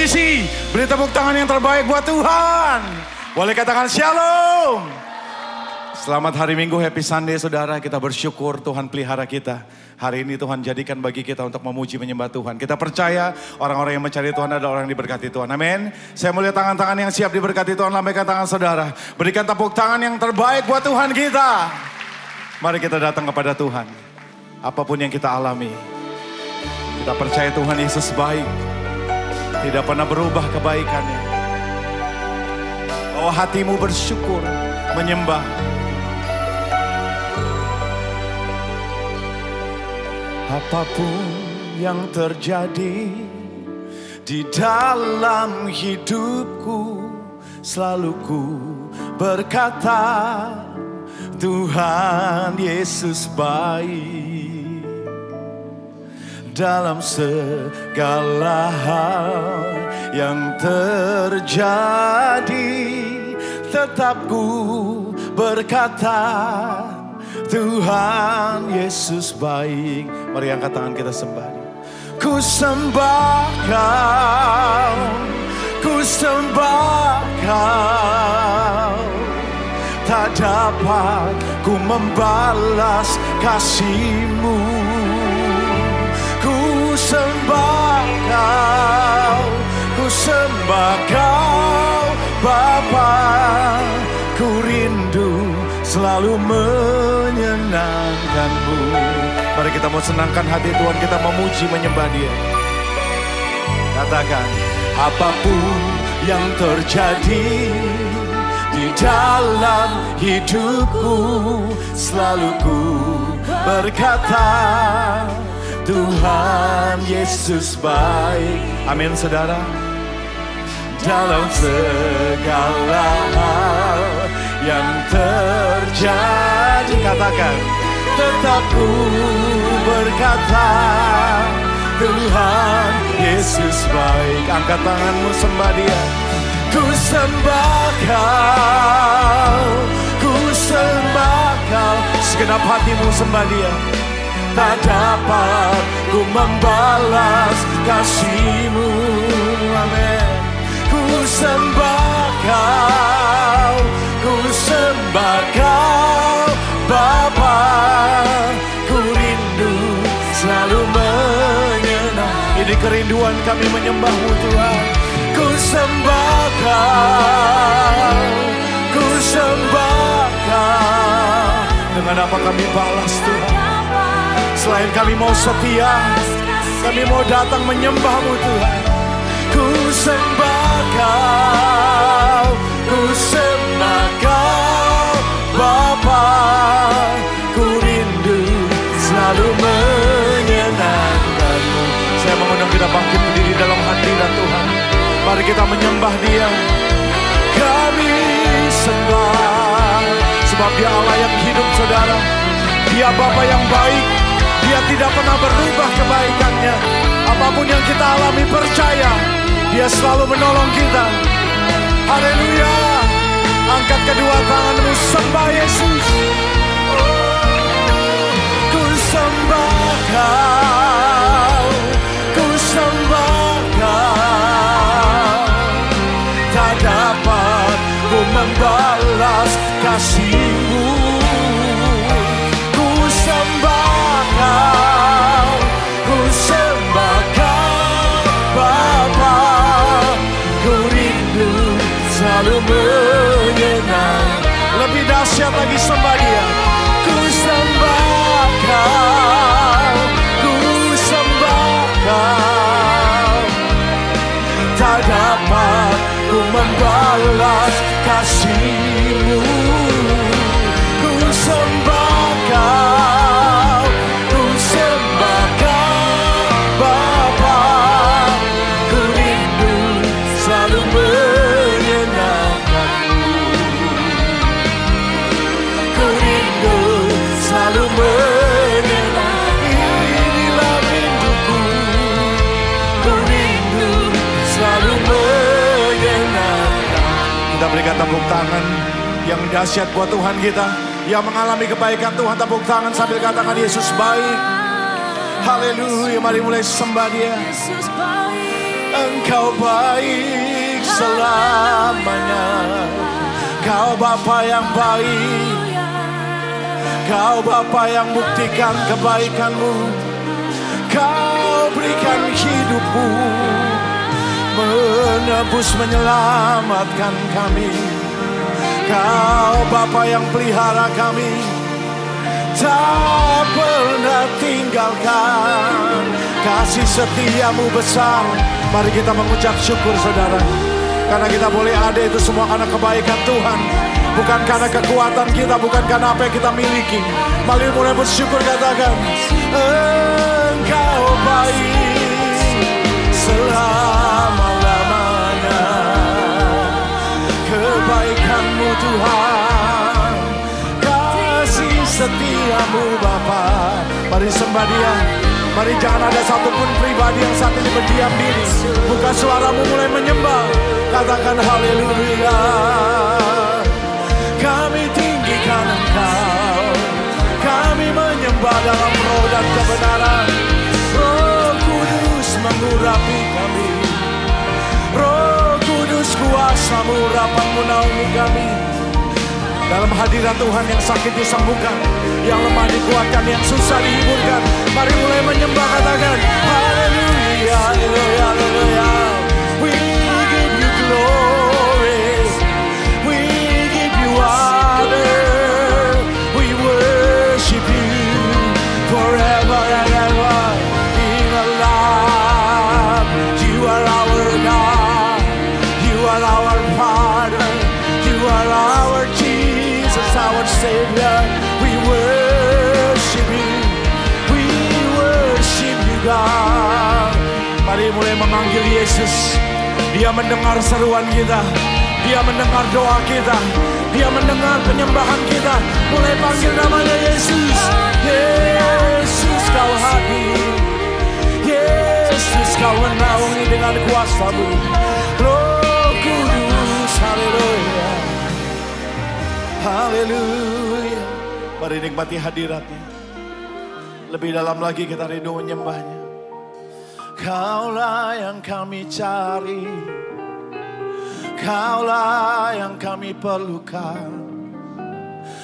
kondisi, beri tepuk tangan yang terbaik buat Tuhan. Boleh katakan shalom. Selamat hari Minggu, happy Sunday saudara. Kita bersyukur Tuhan pelihara kita. Hari ini Tuhan jadikan bagi kita untuk memuji menyembah Tuhan. Kita percaya orang-orang yang mencari Tuhan adalah orang yang diberkati Tuhan. Amin. Saya melihat tangan-tangan yang siap diberkati Tuhan. Lambaikan tangan saudara. Berikan tepuk tangan yang terbaik buat Tuhan kita. Mari kita datang kepada Tuhan. Apapun yang kita alami, kita percaya Tuhan Yesus baik. Tidak pernah berubah kebaikannya. Bawa hatimu bersyukur, menyembah. Apapun yang terjadi di dalam hidupku, selalu ku berkata, Tuhan Yesus baik. Dalam segala hal yang terjadi, tetap ku berkata, Tuhan Yesus baik. Mari angkat tangan kita sembah. Ku sembah Kau, ku sembah Kau. Tak dapat ku membalas kasih-Mu. Ku sembah Kau, ku sembah Kau Bapa. Ku rindu selalu menyenangkan-Mu. Mari kita mau senangkan hati Tuhan, kita memuji menyembah Dia. Katakan, apapun yang terjadi di dalam hidupku, selalu ku berkata, Tuhan Yesus baik. Amin saudara. Dalam segala hal yang terjadi, katakan, tetap ku berkata, Tuhan Yesus baik. Angkat tanganmu, sembah Dia. Ku sembah Kau, ku sembah Kau. Segenap hatimu sembah Dia. Tak dapat ku membalas kasih-Mu. Amin. Ku sembah Kau, ku sembah Kau Bapa. Ku rindu selalu menyenang. Ini kerinduan kami menyembah-Mu Tuhan. Ku sembah Kau, ku sembah Kau. Dengan apa kami balas Tuhan? Selain kami mau setia, kami mau datang menyembah-Mu Tuhan. Ku sembah Kau, ku sembah Kau Bapa. Ku rindu selalu menyenangkan-Mu. Saya mengundang kita bangkit berdiri dalam hadirat Tuhan. Mari kita menyembah Dia. Kami sembah, sebab Dia Allah yang hidup saudara. Dia Bapa yang baik. Dia tidak pernah berubah kebaikannya. Apapun yang kita alami, percaya Dia selalu menolong kita. Haleluya. Angkat kedua tanganmu, sembah Yesus. Ku sembah Kau, ku sembah Kau. Tak dapat ku membalas kasih-Mu. Ku sembah Kau, ku sembah Kau Bapa. Ku rindu selalu menyenang. Lebih dahsyat lagi sembah Dia. Ku sembah Kau, ku sembah Kau. Tak dapat ku membalas kasih-Mu. Ku sembah Kau, ku sembah Kau Bapa. Ku rindu selalu menyenangkan-Mu. Ku rindu selalu menyenangkan. Inilah rinduku. Ku rindu selalu menyenangkan. Kita berikan tepuk tangan yang dahsyat buat Tuhan kita. Yang mengalami kebaikan Tuhan, tepuk tangan sambil katakan Yesus baik. Haleluya, mari mulai sembah Dia. Yesus baik. Engkau baik selamanya. Kau Bapa yang baik, Kau Bapa yang buktikan kebaikan-Mu. Kau berikan hidup-Mu, menebus menyelamatkan kami. Kau Bapa yang pelihara kami, tak pernah tinggalkan. Kasih setia-Mu besar. Mari kita mengucap syukur saudara. Karena kita boleh ada itu semua karena kebaikan Tuhan. Bukan karena kekuatan kita, bukan karena apa yang kita miliki. Mari mulai bersyukur, katakan Engkau baik selama-lamanya. Kebaikan-Mu Tuhan, kasih setia-Mu Bapa. Mari sembah Dia. Mari jangan ada satupun pribadi yang saat ini berdiam diri. Buka suaramu, mulai menyembah. Katakan haleluya. Kami tinggikan Engkau. Kami menyembah dalam roh dan kebenaran. Roh Kudus mengurapi kami. Roh Kudus kuasa-Mu rapat menaungi kami. Dalam hadirat Tuhan yang sakit disembuhkan, yang lemah dikuatkan, yang susah dihiburkan. Mari mulai menyembah, katakan haleluya, haleluya, haleluya. We give you glory, we give you honor, we worship you forever and ever in our life. You are our God, you are our Father, you are our Jesus, our Savior. We worship you, we worship you God. Mari mulai memanggil Yesus. Dia mendengar seruan kita, Dia mendengar doa kita, Dia mendengar penyembahan kita. Mulai panggil namanya Yesus. Yesus Kau hadir, Yesus Kau menaungi dengan kuasa-Mu. Roh Kudus, haleluya, haleluya. Mari nikmati hadirat-Nya. Lebih dalam lagi kita rindu menyembah-Nya. Kaulah yang kami cari, Kaulah yang kami perlukan,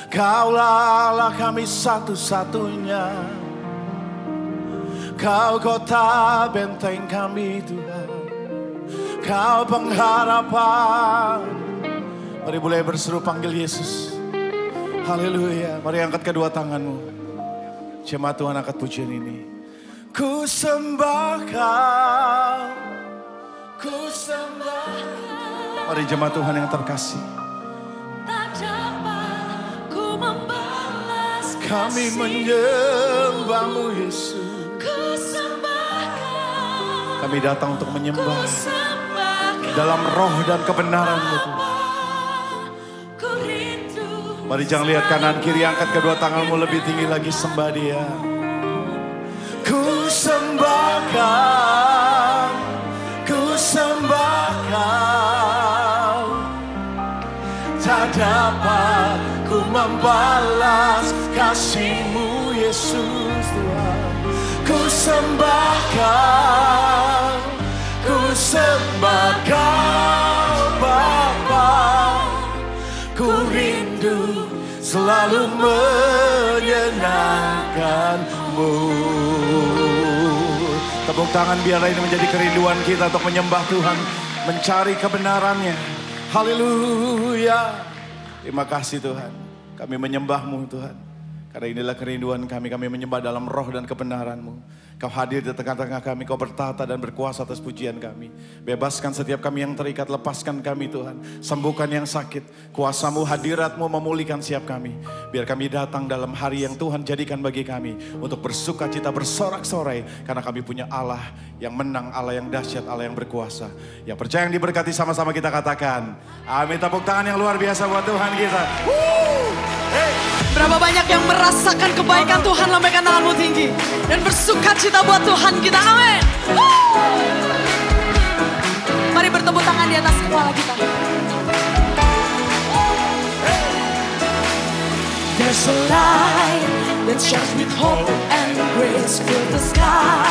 Kaulah Allah kami satu-satunya. Kau kota benteng kami Tuhan, Kau pengharapan. Mari mulai berseru panggil Yesus. Haleluya. Mari angkat kedua tanganmu. Jemaat Tuhan, angkat pujian ini. Ku sembah Kau, ku sembah Kau. Mari jemaat Tuhan yang terkasih. Tak dapat ku membalas kami menyembah-Mu Yesus. Ku sembah Kau, Kami datang untuk menyembah ku sembah Kau. dalam roh dan kebenaran-Mu Tuhan. Ku rindu. Mari jangan lihat kanan kiri, angkat kedua tanganmu lebih tinggi lagi, sembah Dia. Ku sembah Kau, ku sembah Kau. Tak dapat ku membalas kasih-Mu Yesus Tuhan. Ku sembah Kau, ku sembah Kau Bapa. Ku rindu selalu menyenangkan-Mu. Tepuk tangan biarlah ini menjadi kerinduan kita untuk menyembah Tuhan, mencari kebenaran-Nya. Haleluya. Terima kasih Tuhan. Kami menyembah-Mu Tuhan. Karena inilah kerinduan kami. Kami menyembah dalam roh dan kebenaran-Mu. Kau hadir di tengah-tengah kami. Kau bertata dan berkuasa atas pujian kami. Bebaskan setiap kami yang terikat. Lepaskan kami Tuhan. Sembuhkan yang sakit. Kuasa-Mu, hadirat-Mu memulihkan setiap kami. Biar kami datang dalam hari yang Tuhan jadikan bagi kami. Untuk bersuka cita, bersorak-sorai. Karena kami punya Allah yang menang. Allah yang dahsyat, Allah yang berkuasa. Yang percaya, yang diberkati, sama-sama kita katakan amin. Tepuk tangan yang luar biasa buat Tuhan kita. Hey. Berapa banyak yang merasakan kebaikan Tuhan, lambaikan tanganmu tinggi dan bersuka cita buat Tuhan kita, amin. Mari bertepuk tangan di atas kepala kita. There's a light that shines with hope and grace, fill the sky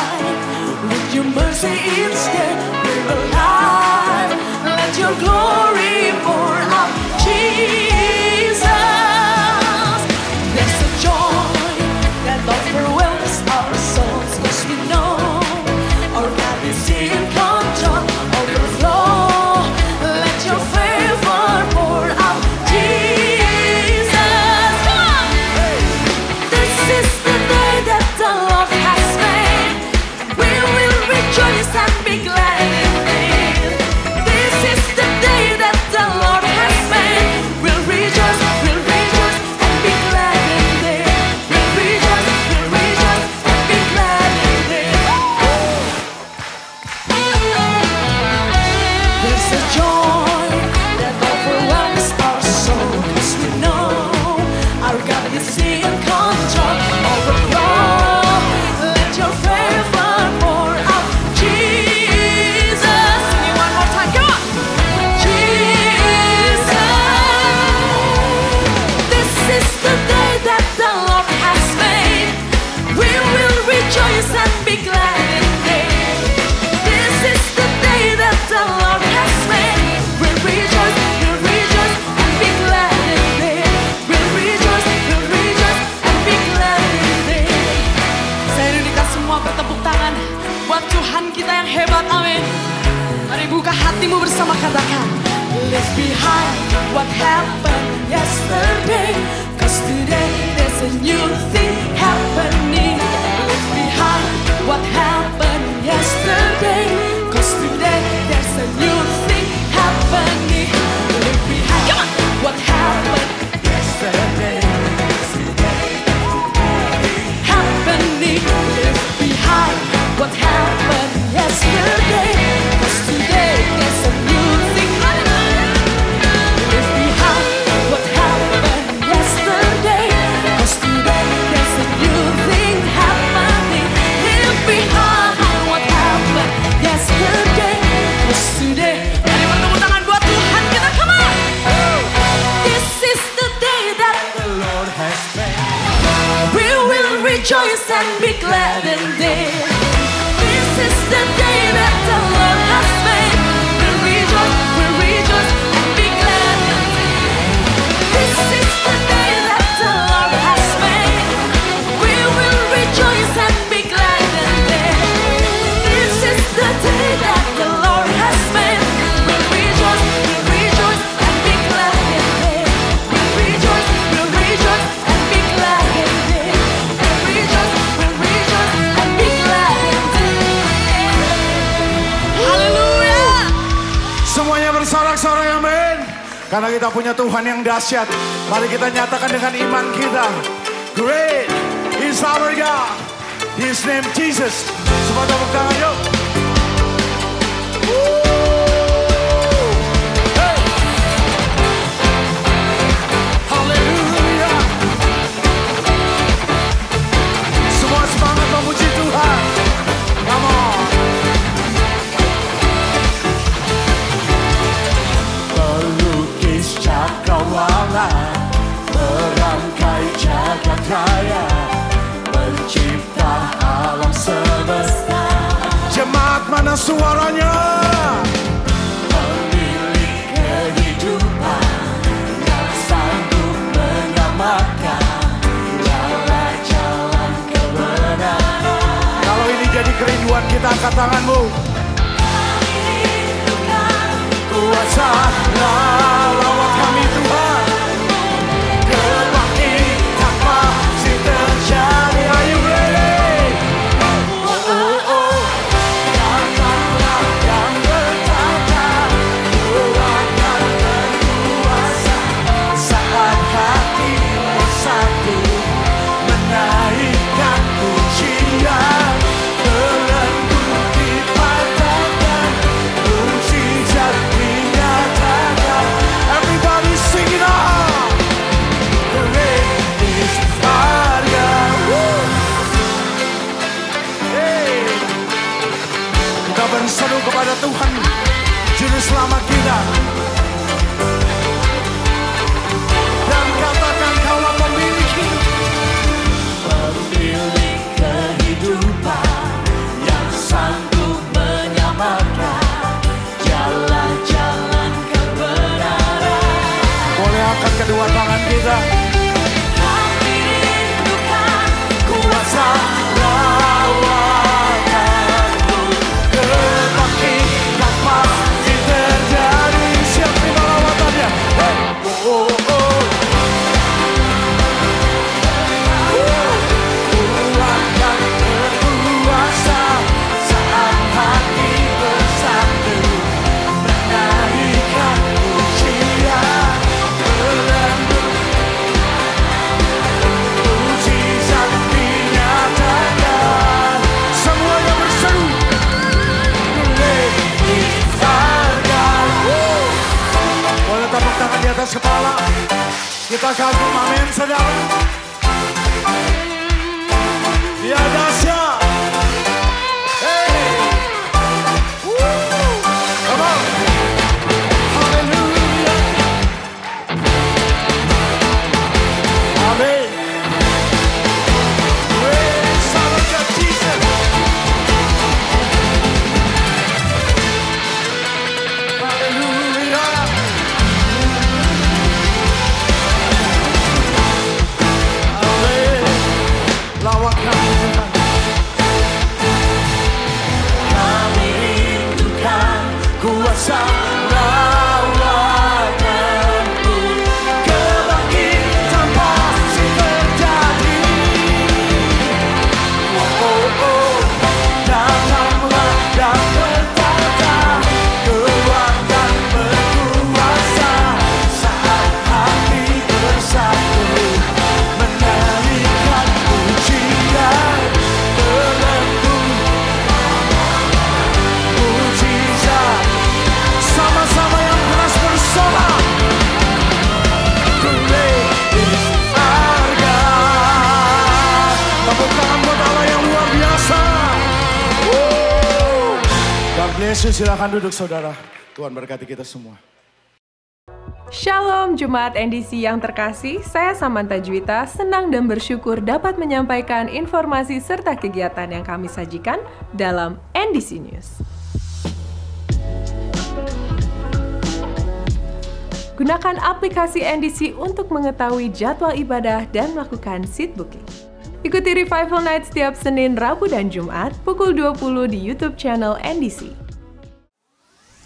with your mercy. mercy instead. We're alive. Let your glory pour out, Jesus. There's a joy that overwhelms our souls, 'cause we know our God is in control. Overflow. Let your favor pour out, Jesus. Come on. This is the day that the Lord has made. We will rejoice and be glad in it. This is the day that the Lord has made. We'll rejoice and be glad in it. We'll rejoice and be glad in it. There's a joy that overwhelms our soul, 'cause we know our God is in control. Overflow. Let your favor pour out, Jesus. Sing it one more time, come on. Jesus. This is the day that the Lord has made. We will rejoice and be glad in it. This is the day that the Lord has made. We'll rejoice and be glad in it. We'll rejoice and be glad in it. Saya rindu kita semua bertepuk tangan buat Tuhan kita yang hebat, amin. Mari buka hatimu bersama, katakan, leave behind what happened yesterday, 'cause today there's a new thing happening. Leave behind what happened yesterday, 'cause today there's a new thing happening. Leave behind, come on, what happened yesterday. Happening, leave behind what happened yesterday, 'cause today there's a new thing. Leave behind what happened yesterday, 'cause today there's a new thing happening. Leave behind what happened yesterday, 'cause today. Mari bertepuk tangan buat Tuhan kita, come on. This is the day that the Lord has made. We will rejoice and be glad in it. This is the day that the Lord has made. We'll rejoice and be glad in it. This is the day that the Lord has made. We will rejoice and be glad in it. This is the day that the Lord has made. We'll rejoice and be glad in it. We'll rejoice and be glad in it. We'll rejoice and be glad in it. Haleluya. Semuanya bersorak-sorai, amin. Karena kita punya Tuhan yang dahsyat. Mari kita nyatakan dengan iman kita. Great is our God. His name Jesus. Semua tepuk tangan yuk. Hey. Haleluya. Semua semangat memuji Tuhan. Come on. Pelukis cakrawala, merangkai jagat raya, pencipta alam semesta. Jemaat mana suaranya? Pemilik kehidupan yang sanggup menyelamatkan, jalan kebenaran. Kalau ini jadi kerinduan kita, angkat tanganmu. Kuasa lawat kami Tuhan, kebangkitan pasti terjadi. Are you ready? Katakanlah yang bertata, kuatkan dan kuasa, saat hati bersatu menaikkan pujian, belenggu dipatahkan, mujizat dinyatakan. Everybody sing it out. Great is our God. Hey. Kita berseru kepada Tuhan, Juru Selamat kita. Dan katakan kaulah pemilik hidup. Pemilik kehidupan yang sanggup atas kepala. Kita kagum, amin saudara. Dia dahsyat. Hey. Come on. Hallelujah. Amin. Praise our God Jesus. Hallelujah. Amin. Lawak kami Tuhan. Kami rindukan kuasa lawakan-Mu. Kebangkitan pasti terjadi. Oh, oh, oh. Datanglah dan bertata, kekuatan berkuasa. Saat hati bersatu, menyanyikan pujian belenggu mujizat. Sama-sama yang keras bersorak. Great is our God. Tepuk tangan buat Allah yang luar biasa. God bless you, silakan duduk saudara. Tuhan berkati kita semua. Shalom Jemaat NDC yang terkasih, saya Samantha Juwita senang dan bersyukur dapat menyampaikan informasi serta kegiatan yang kami sajikan dalam NDC News. Gunakan aplikasi NDC untuk mengetahui jadwal ibadah dan melakukan seat booking. Ikuti Revival Night setiap Senin, Rabu, dan Jumat pukul 20 di YouTube channel NDC.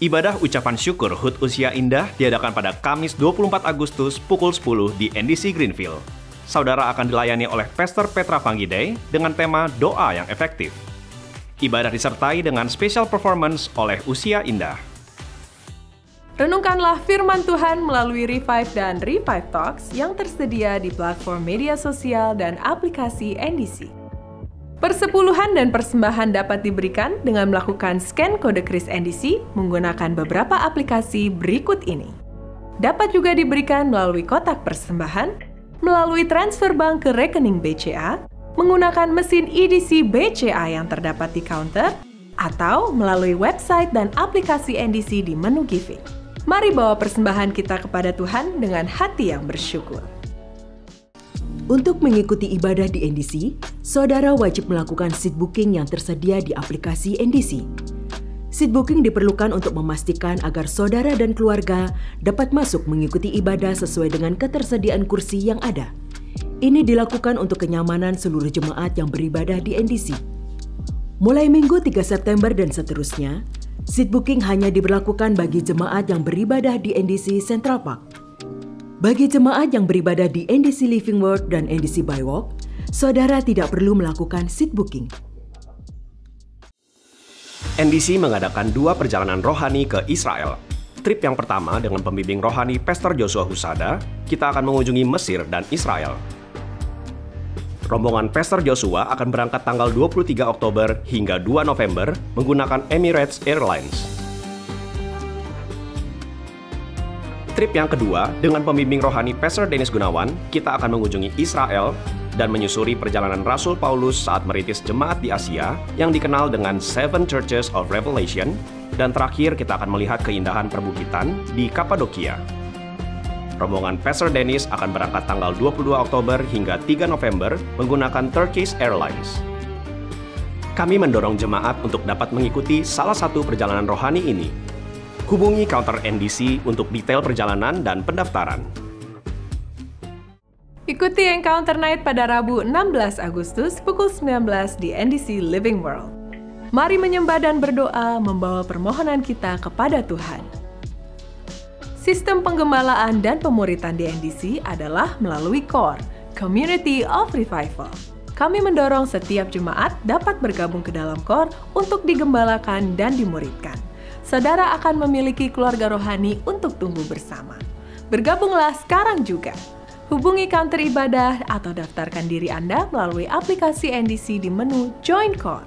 Ibadah ucapan syukur HUT Usia Indah diadakan pada Kamis 24 Agustus pukul 10 di NDC Greenfield. Saudara akan dilayani oleh Pastor Petra Panggidei dengan tema Doa yang Efektif. Ibadah disertai dengan special performance oleh Usia Indah. Renungkanlah firman Tuhan melalui Revive dan Revive Talks yang tersedia di platform media sosial dan aplikasi NDC. Persepuluhan dan persembahan dapat diberikan dengan melakukan scan kode kris NDC menggunakan beberapa aplikasi berikut ini. Dapat juga diberikan melalui kotak persembahan, melalui transfer bank ke rekening BCA, menggunakan mesin EDC BCA yang terdapat di counter, atau melalui website dan aplikasi NDC di menu giving. Mari bawa persembahan kita kepada Tuhan dengan hati yang bersyukur. Untuk mengikuti ibadah di NDC, saudara wajib melakukan seat booking yang tersedia di aplikasi NDC. Seat booking diperlukan untuk memastikan agar saudara dan keluarga dapat masuk mengikuti ibadah sesuai dengan ketersediaan kursi yang ada. Ini dilakukan untuk kenyamanan seluruh jemaat yang beribadah di NDC. Mulai Minggu 3 September dan seterusnya, seat booking hanya diberlakukan bagi jemaat yang beribadah di NDC Central Park. Bagi jemaat yang beribadah di NDC Living Word dan NDC Bywalk, saudara tidak perlu melakukan seat booking. NDC mengadakan 2 perjalanan rohani ke Israel. Trip yang pertama dengan pembimbing rohani Pastor Joshua Husada, kita akan mengunjungi Mesir dan Israel. Rombongan Pastor Joshua akan berangkat tanggal 23 Oktober hingga 2 November menggunakan Emirates Airlines. Trip yang kedua, dengan pembimbing rohani Pastor Dennis Gunawan, kita akan mengunjungi Israel dan menyusuri perjalanan Rasul Paulus saat merintis jemaat di Asia yang dikenal dengan Seven Churches of Revelation, dan terakhir kita akan melihat keindahan perbukitan di Kapadokia. Rombongan Pastor Dennis akan berangkat tanggal 22 Oktober hingga 3 November menggunakan Turkish Airlines. Kami mendorong jemaat untuk dapat mengikuti salah satu perjalanan rohani ini. Hubungi counter NDC untuk detail perjalanan dan pendaftaran. Ikuti Encounter Night pada Rabu 16 Agustus pukul 19 di NDC Living World. Mari menyembah dan berdoa membawa permohonan kita kepada Tuhan. Sistem penggembalaan dan pemuritan di NDC adalah melalui CORE, Community of Revival. Kami mendorong setiap jemaat dapat bergabung ke dalam CORE untuk digembalakan dan dimuridkan. Saudara akan memiliki keluarga rohani untuk tumbuh bersama. Bergabunglah sekarang juga. Hubungi counter ibadah atau daftarkan diri Anda melalui aplikasi NDC di menu Join Core.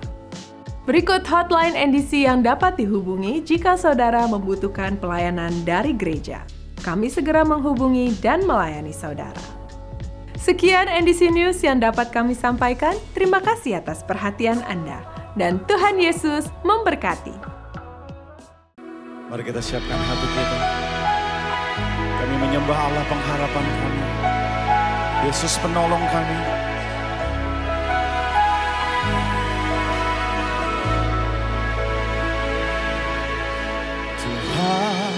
Berikut hotline NDC yang dapat dihubungi jika saudara membutuhkan pelayanan dari gereja. kami segera menghubungi dan melayani saudara. Sekian NDC News yang dapat kami sampaikan. Terima kasih atas perhatian Anda. Dan Tuhan Yesus memberkati. Mari kita siapkan hati kita. Kami menyembah Allah pengharapan kami. Yesus penolong kami. Tuhan,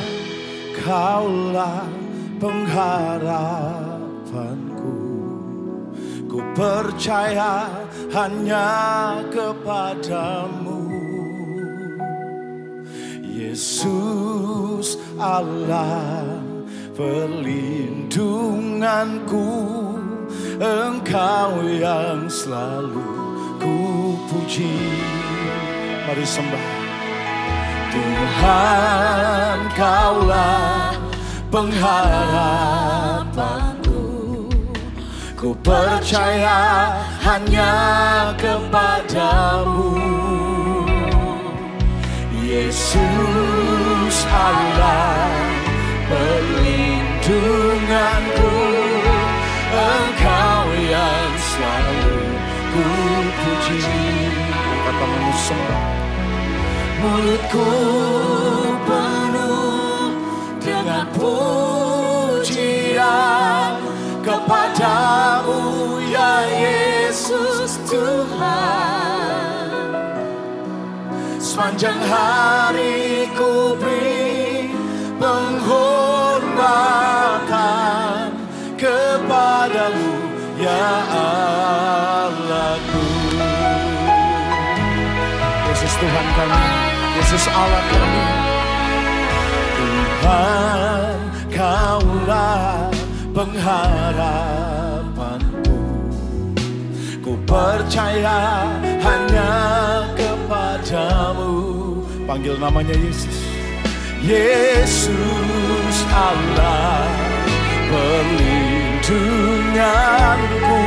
Kaulah pengharapanku. Ku percaya hanya kepadamu, Yesus Allah perlindunganku. Engkau yang selalu ku puji. Mari sembah. Tuhan, Kaulah pengharapanku. Ku percaya hanya kepadamu, Yesus Allah perlindunganku. Engkau yang selalu ku puji. Kata sembah. Mulutku penuh dengan pujian kepadamu, ya Yesus Tuhan. Sepanjang hari ku beri penghormatan kepadamu, ya Allahku. Yesus Tuhan kami, Yesus Allah kami. Tuhan, Kaulah pengharapanku. Ku percaya hanya kepadamu. Panggil namanya Yesus. Yesus Allah perlindunganku.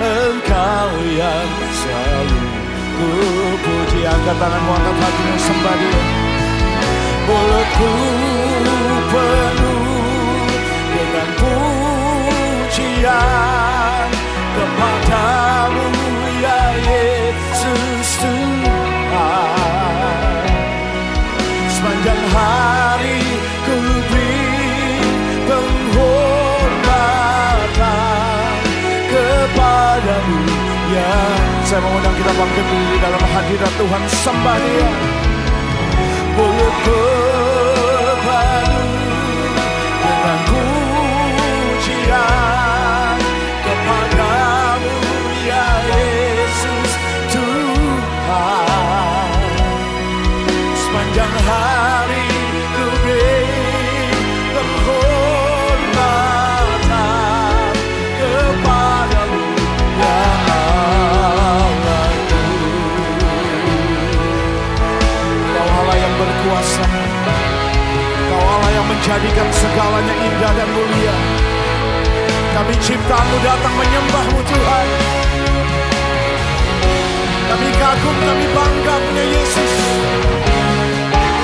Engkau yang selalu ku puji. Angkat tanganmu, angkat hatimu, sembah Dia. Mulutku penuh dengan pujian kepadamu, ya Yesus Tuhan. Sepanjang hari ku beri penghormatan kepadamu, ya. Saya mengundang kita bangkit di dalam hadirat Tuhan, sembah Dia. Mulutku penuh dengan pujian kepadamu, ya Yesus Tuhan. Sepanjang hari ku beri penghormatan kepadamu, ya Allahku. Kau Allah yang berkuasa, Kau Allah yang menjadikan segalanya indah dan mulia. Kami ciptaanmu datang menyembahmu Tuhan. Kami kagum, kami bangga punya Yesus.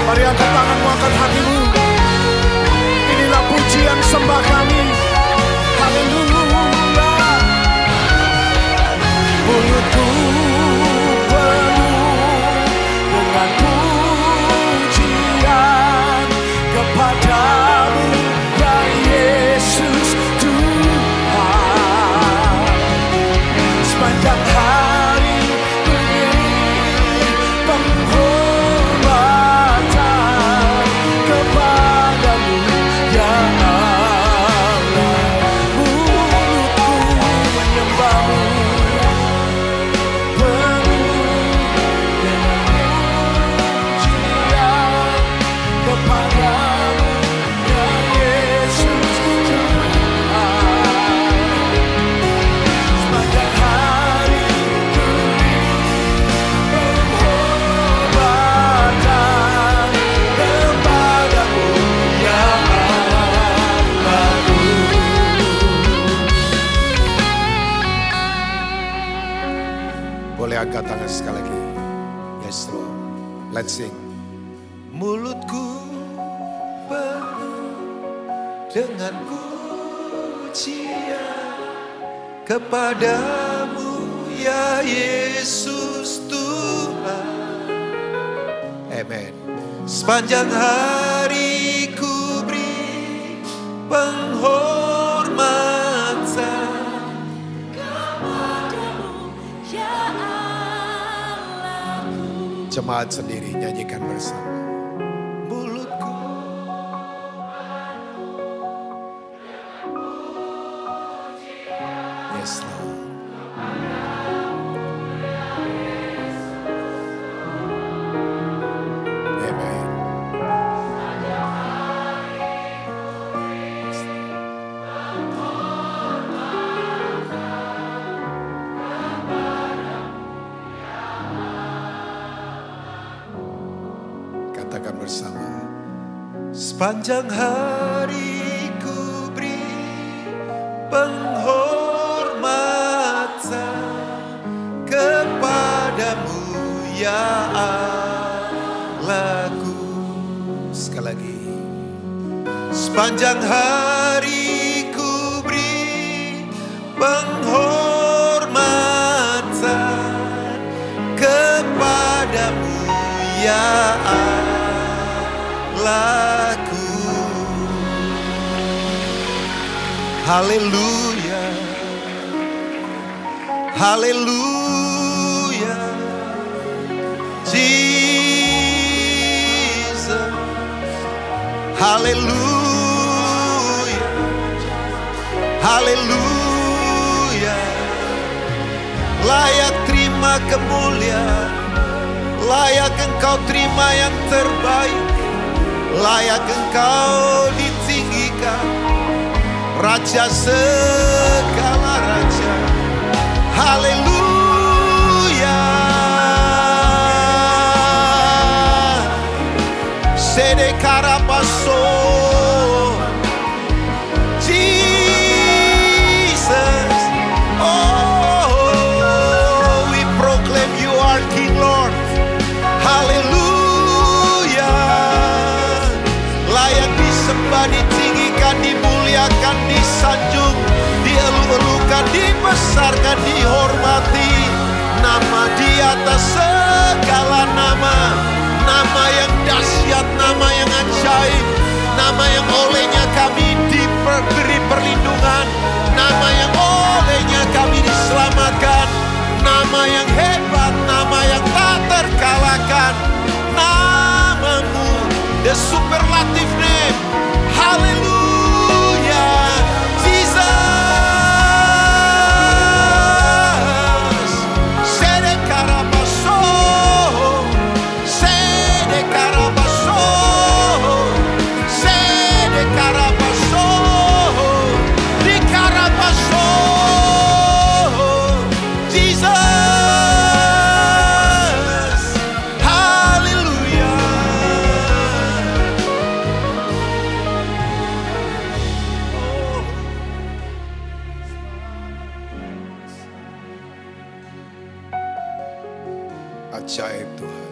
Mari angkat tanganmu, angkat hatimu. Inilah pujian sembah kami. Haleluya. Mulutku penuh dengan pujian kepadamu, ya Yesus Tuhan. Sepanjang hari ku beri penghormatan kepadamu, ya Allah. Mulutku menyembahmu penuh dengan pujian kepadamu, ya Yesus Tuhan. Sepanjang hari ku beri penghormatan kepadamu, ya Allahku. Boleh angkat tangan sekali lagi. Yes Lord. Let's sing. Mulutku penuh dengan pujian kepadamu ya Yesus Tuhan. Amen. Sepanjang hari ku beri penghormatan kepadamu ya Allahku. Jemaat sendiri nyanyikan bersama. Mulutku yes Lord. Amen. Katakan bersama. Sepanjang hari ku beri penghormatan kepadamu ya Allahku. Sekali lagi. Sepanjang hari ku beri penghormatan kepadamu ya Allahku. Haleluya. Haleluya. Jesus. Haleluya. Haleluya. Layak terima kemuliaan. Layak engkau terima yang terbaik. Layak engkau ditinggikan. Raja segala raja. Haleluya. Sede karapaso. Jesus. Oh, we proclaim you are King Lord. Haleluya. Layak disembah, ditinggikan, dimuliakan, disanjung, dielu-elukan, dibesarkan, dihormati. Nama di atas segala nama. Nama yang dahsyat, nama yang ajaib. Nama yang olehnya kami diberi perlindungan. Nama yang olehnya kami diselamatkan. Nama yang hebat, nama yang tak terkalahkan. Namamu, the superlative name. Hallelujah, Jesus. Sede karabaso, sede karabaso, sede karabaso, di karabaso, Jesus. Hallelujah. Ajaib Tuhan.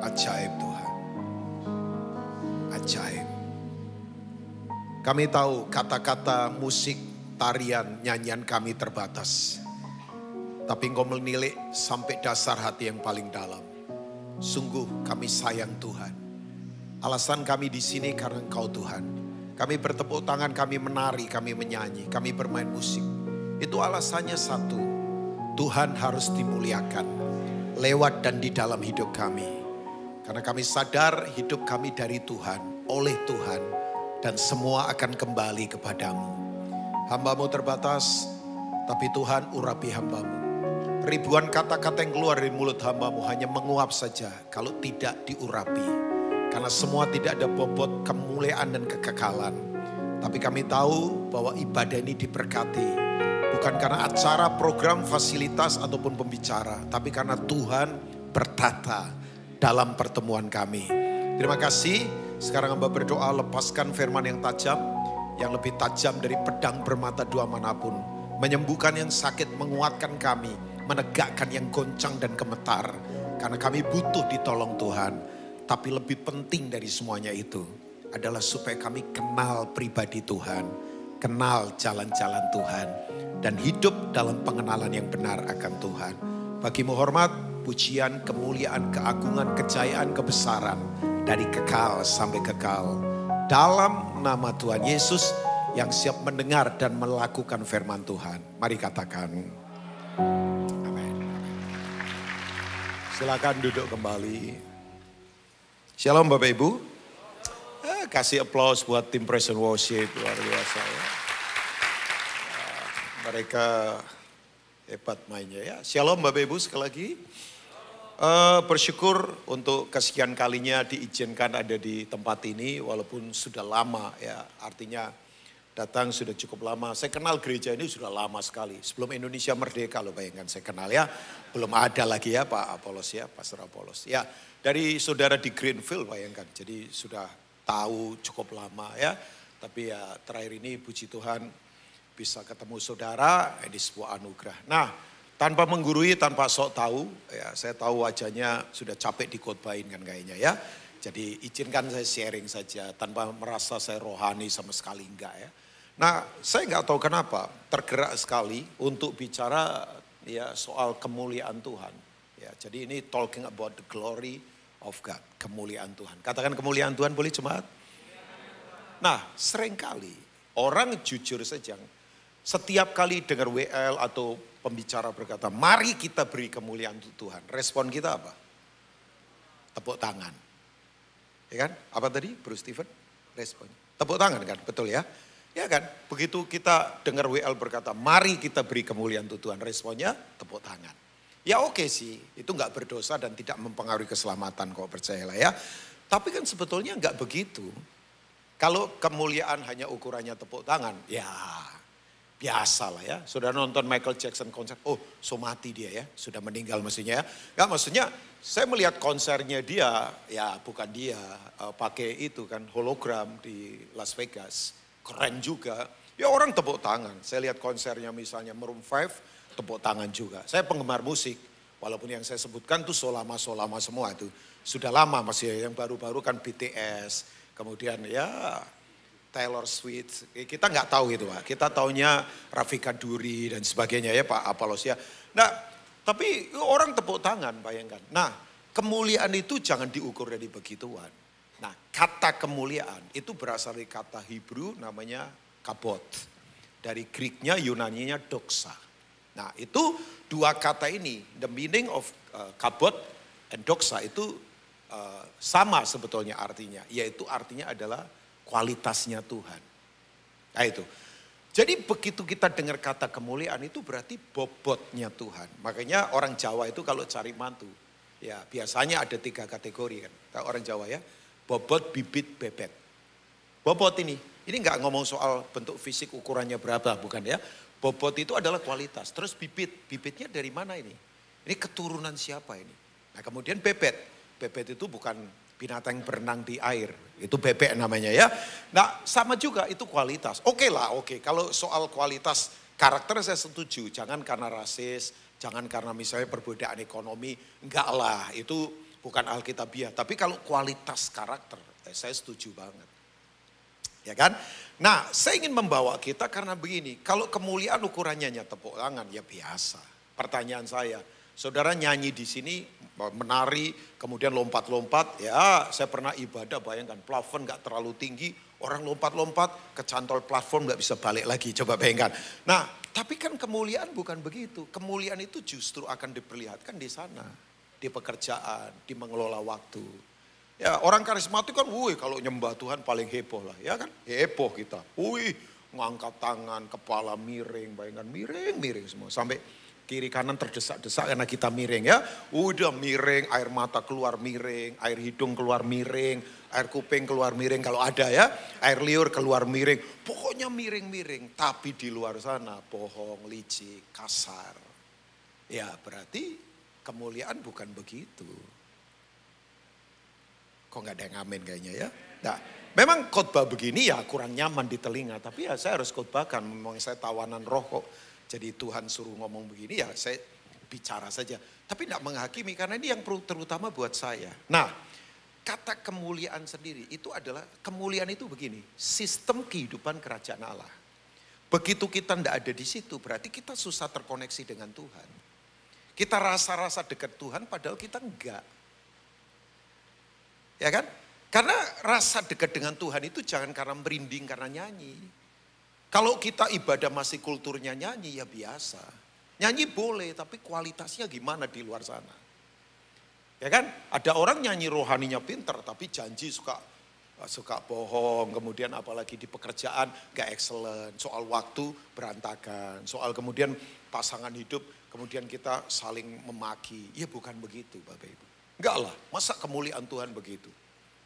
Ajaib Tuhan. Ajaib. Kami tahu kata-kata musik, tarian, nyanyian kami terbatas. Tapi Engkau menilik sampai dasar hati yang paling dalam. Sungguh kami sayang Tuhan. Alasan kami di sini karena Engkau Tuhan. Kami bertepuk tangan, kami menari, kami menyanyi, kami bermain musik. Itu alasannya satu. Tuhan harus dimuliakan lewat dan di dalam hidup kami. Karena kami sadar hidup kami dari Tuhan, oleh Tuhan, dan semua akan kembali kepadamu. Hamba-Mu terbatas, tapi Tuhan urapi hamba-Mu. Ribuan kata-kata yang keluar dari mulut hamba-Mu hanya menguap saja kalau tidak diurapi. Karena semua tidak ada bobot kemuliaan dan kekekalan. Tapi kami tahu bahwa ibadah ini diberkati. Bukan karena acara, program, fasilitas, ataupun pembicara. Tapi karena Tuhan bertata dalam pertemuan kami. Terima kasih. Sekarang hamba berdoa, lepaskan firman yang tajam. Yang lebih tajam dari pedang bermata dua manapun. Menyembuhkan yang sakit, menguatkan kami. Menegakkan yang goncang dan gemetar. Karena kami butuh ditolong Tuhan. Tapi lebih penting dari semuanya itu. adalah supaya kami kenal pribadi Tuhan, kenal jalan-jalan Tuhan, dan hidup dalam pengenalan yang benar akan Tuhan. Bagimu hormat, pujian, kemuliaan, keagungan, kejayaan, kebesaran dari kekal sampai kekal. Dalam nama Tuhan Yesus yang siap mendengar dan melakukan firman Tuhan. Mari katakan. Amin. Silakan duduk kembali. Shalom Bapak Ibu. Kasih aplaus buat tim Praise and Worship, luar biasa ya. Mereka hebat mainnya ya. Shalom Bapak Ibu sekali lagi. Bersyukur untuk kesekian kalinya diizinkan ada di tempat ini walaupun sudah lama ya. Artinya datang sudah cukup lama. Saya kenal gereja ini sudah lama sekali. Sebelum Indonesia merdeka loh, bayangkan saya kenal ya. Belum ada lagi ya Pak Apolos ya, Pastor Apolos. Ya, dari saudara di Greenfield bayangkan. Jadi sudah tahu cukup lama ya. Tapi ya terakhir ini puji Tuhan bisa ketemu saudara, ini sebuah anugerah. Nah, tanpa menggurui, tanpa sok tahu, ya saya tahu wajahnya sudah capek dikotbahin kan kayaknya ya. Jadi izinkan saya sharing saja tanpa merasa saya rohani sama sekali enggak ya. Nah, saya enggak tahu kenapa tergerak sekali untuk bicara ya soal kemuliaan Tuhan. Ya, jadi ini talking about the glory of God, kemuliaan Tuhan. Katakan kemuliaan Tuhan boleh jemaat? Nah, seringkali orang jujur saja setiap kali dengar WL atau pembicara berkata, mari kita beri kemuliaan untuk Tuhan. Respon kita apa? Tepuk tangan. Ya kan? Apa tadi Bro Steven? Responnya. Tepuk tangan kan? Betul ya? Ya kan? Begitu kita dengar WL berkata, mari kita beri kemuliaan untuk Tuhan. Responnya tepuk tangan. Ya oke sih, itu gak berdosa dan tidak mempengaruhi keselamatan kok, percayalah ya. Tapi kan sebetulnya gak begitu. Kalau kemuliaan hanya ukurannya tepuk tangan, ya biasa lah ya. Sudah nonton Michael Jackson konser, oh so mati dia ya, sudah meninggal maksudnya ya. Gak maksudnya saya melihat konsernya dia, ya bukan dia pakai itu kan hologram di Las Vegas. Keren juga, ya orang tepuk tangan. Saya lihat konsernya misalnya Maroon 5, tepuk tangan juga. Saya penggemar musik, walaupun yang saya sebutkan tuh solama semua itu. Sudah lama masih yang baru-baru kan BTS, kemudian ya Taylor Swift, kita nggak tahu itu Pak. Kita taunya Rafika Duri dan sebagainya ya Pak Apolos ya. Nah, tapi orang tepuk tangan bayangkan. Nah, kemuliaan itu jangan diukur dari begituan. Nah, kata kemuliaan itu berasal dari kata Hebrew namanya kabod. Dari Greeknya, Yunaninya doxa. Nah, itu dua kata ini, the meaning of kabod and doxa itu sama sebetulnya artinya. Yaitu artinya adalah kualitasnya Tuhan. Nah itu. Jadi begitu kita dengar kata kemuliaan itu berarti bobotnya Tuhan. Makanya orang Jawa itu kalau cari mantu, ya biasanya ada 3 kategori kan. Orang Jawa ya, bobot, bibit, bebet. Bobot ini nggak ngomong soal bentuk fisik ukurannya berapa, bukan ya. Bobot itu adalah kualitas. Terus bibitnya dari mana ini? Ini keturunan siapa ini? Nah kemudian bebet. Bebet itu bukan binatang berenang di air. Itu bebek namanya ya. Nah sama juga itu kualitas. Oke. Kalau soal kualitas karakter saya setuju. Jangan karena rasis, jangan karena misalnya perbedaan ekonomi. Enggak lah, itu bukan alkitabiah. Tapi kalau kualitas karakter, saya setuju banget. Ya kan? Nah saya ingin membawa kita karena begini. Kalau kemuliaan ukurannya hanya tepuk tangan, ya biasa. Pertanyaan saya, saudara nyanyi di sini, menari, kemudian lompat-lompat. Ya saya pernah ibadah, bayangkan plafon gak terlalu tinggi. Orang lompat-lompat, kecantol plafon gak bisa balik lagi. Coba bayangkan. Nah tapi kan kemuliaan bukan begitu. Kemuliaan itu justru akan diperlihatkan di sana. Di pekerjaan, di mengelola waktu. Ya orang karismatik kan, kalau nyembah Tuhan paling heboh lah. Ya kan, heboh kita. Ngangkat tangan, kepala miring, bayangkan miring semua. Sampai kiri kanan terdesak-desak karena kita miring ya. Udah miring, air mata keluar miring, air hidung keluar miring, air kuping keluar miring kalau ada ya. Air liur keluar miring, pokoknya miring-miring. Tapi di luar sana bohong, licik, kasar. Ya berarti kemuliaan bukan begitu. Kok gak ada yang amin kayaknya ya. Nah, memang khotbah begini ya kurang nyaman di telinga. Tapi ya saya harus khotbahkan, memang saya tawanan roh kok. Jadi Tuhan suruh ngomong begini ya saya bicara saja. Tapi tidak menghakimi karena ini yang terutama buat saya. Nah kata kemuliaan sendiri itu adalah, kemuliaan itu begini, sistem kehidupan kerajaan Allah. Begitu kita tidak ada di situ, berarti kita susah terkoneksi dengan Tuhan. Kita rasa-rasa dekat Tuhan padahal kita enggak. Ya kan? Karena rasa dekat dengan Tuhan itu jangan karena merinding, karena nyanyi. Kalau kita ibadah masih kulturnya nyanyi, ya biasa. Nyanyi boleh, tapi kualitasnya gimana di luar sana? Ya kan? Ada orang nyanyi rohaninya pinter, tapi janji suka bohong, kemudian apalagi di pekerjaan gak excellent, soal waktu berantakan, soal kemudian pasangan hidup, kemudian kita saling memaki. Ya bukan begitu Bapak Ibu. Enggak lah, masa kemuliaan Tuhan begitu.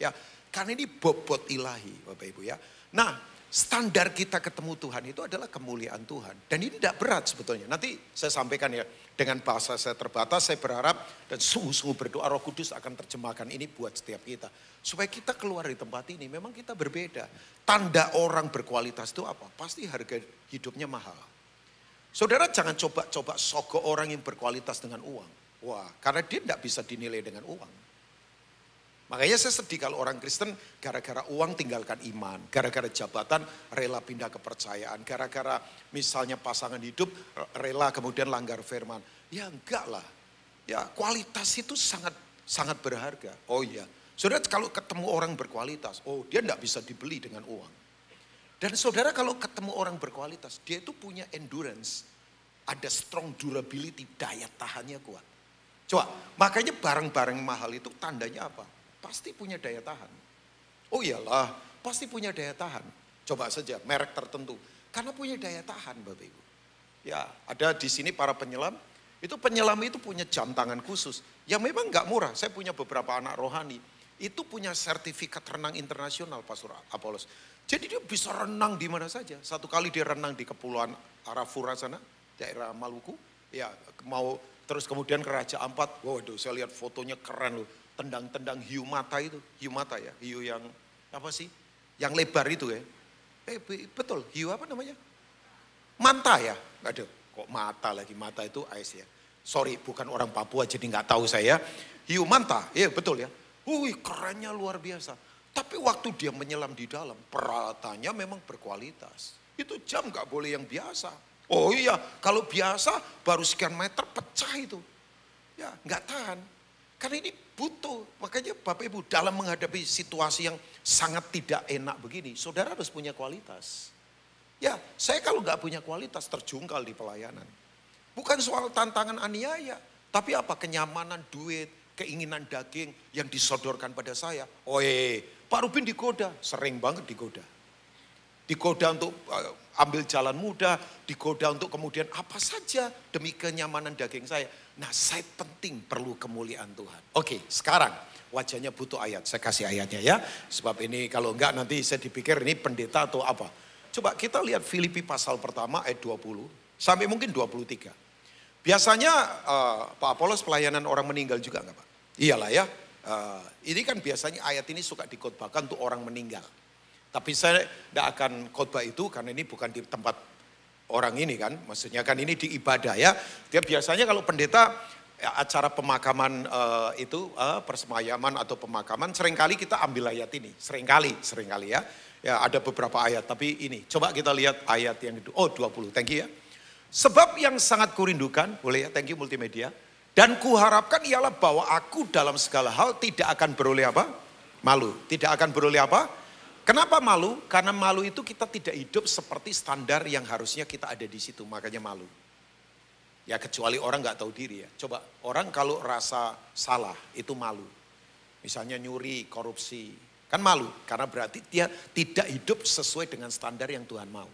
Ya, karena ini bobot ilahi Bapak Ibu ya. Nah, standar kita ketemu Tuhan itu adalah kemuliaan Tuhan. Dan ini tidak berat sebetulnya. Nanti saya sampaikan ya, dengan bahasa saya terbatas, saya berharap dan sungguh-sungguh berdoa Roh Kudus akan terjemahkan ini buat setiap kita. Supaya kita keluar dari tempat ini, memang kita berbeda. Tanda orang berkualitas itu apa? Pasti harga hidupnya mahal. Saudara jangan coba-coba sogok orang yang berkualitas dengan uang. Wah, karena dia tidak bisa dinilai dengan uang. Makanya saya sedih kalau orang Kristen gara-gara uang tinggalkan iman, gara-gara jabatan rela pindah kepercayaan, gara-gara misalnya pasangan hidup rela kemudian langgar firman. Ya enggak lah, ya kualitas itu sangat berharga. Oh iya, saudara kalau ketemu orang berkualitas, oh dia enggak bisa dibeli dengan uang. Dan saudara kalau ketemu orang berkualitas, dia itu punya endurance, ada strong durability, daya tahannya kuat. Coba, makanya barang-barang mahal itu tandanya apa? Pasti punya daya tahan. Oh iyalah, pasti punya daya tahan. Coba saja merek tertentu. Karena punya daya tahan Bapak Ibu. Ya ada di sini para penyelam. Itu penyelam itu punya jam tangan khusus. Yang memang gak murah. Saya punya beberapa anak rohani. Itu punya sertifikat renang internasional Pastor Apollos. Jadi dia bisa renang di mana saja. Satu kali dia renang di Kepulauan Arafura sana. Daerah Maluku. Ya mau terus kemudian ke Raja Ampat. Waduh saya lihat fotonya keren loh. Tendang-tendang hiu mata itu, hiu mata ya, hiu yang apa sih, yang lebar itu ya. Betul, hiu apa namanya? Manta ya, aduh kok mata lagi, mata itu ais ya. Sorry, bukan orang Papua jadi nggak tahu saya. Hiu manta, iya betul ya. Wih kerennya luar biasa. Tapi waktu dia menyelam di dalam, peralatannya memang berkualitas. Itu jam nggak boleh yang biasa. Oh iya, kalau biasa baru sekian meter pecah itu. Ya nggak tahan. Karena ini butuh, makanya Bapak Ibu dalam menghadapi situasi yang sangat tidak enak begini, saudara harus punya kualitas. Ya, saya kalau nggak punya kualitas terjungkal di pelayanan. Bukan soal tantangan aniaya, tapi apa kenyamanan, duit, keinginan daging yang disodorkan pada saya. Oh Pak Rubin digoda, sering banget digoda. Digoda untuk ambil jalan mudah, digoda untuk kemudian apa saja demi kenyamanan daging saya. Nah saya penting perlu kemuliaan Tuhan. Oke sekarang wajahnya butuh ayat, saya kasih ayatnya ya. Sebab ini kalau enggak nanti saya dipikir ini pendeta atau apa. Coba kita lihat Filipi pasal pertama ayat 20 sampai mungkin 23. Biasanya Pak Apollos pelayanan orang meninggal juga enggak Pak? Iyalah ya, ini kan biasanya ayat ini suka dikhotbahkan untuk orang meninggal. Tapi saya tidak akan khotbah itu karena ini bukan di tempat orang ini kan. Maksudnya kan ini di ibadah ya. Dia biasanya kalau pendeta ya, acara pemakaman persemayaman atau pemakaman seringkali kita ambil ayat ini. Seringkali ya. Ya ada beberapa ayat tapi ini. Coba kita lihat ayat yang itu. Oh 20, thank you ya. Sebab yang sangat kurindukan, boleh ya, thank you multimedia. Dan kuharapkan ialah bahwa aku dalam segala hal tidak akan beroleh apa? Malu. Tidak akan beroleh apa? Kenapa malu? Karena malu itu kita tidak hidup seperti standar yang harusnya kita ada di situ, makanya malu. Ya kecuali orang nggak tahu diri ya. Coba orang kalau rasa salah itu malu. Misalnya nyuri, korupsi, kan malu. Karena berarti dia tidak hidup sesuai dengan standar yang Tuhan mau.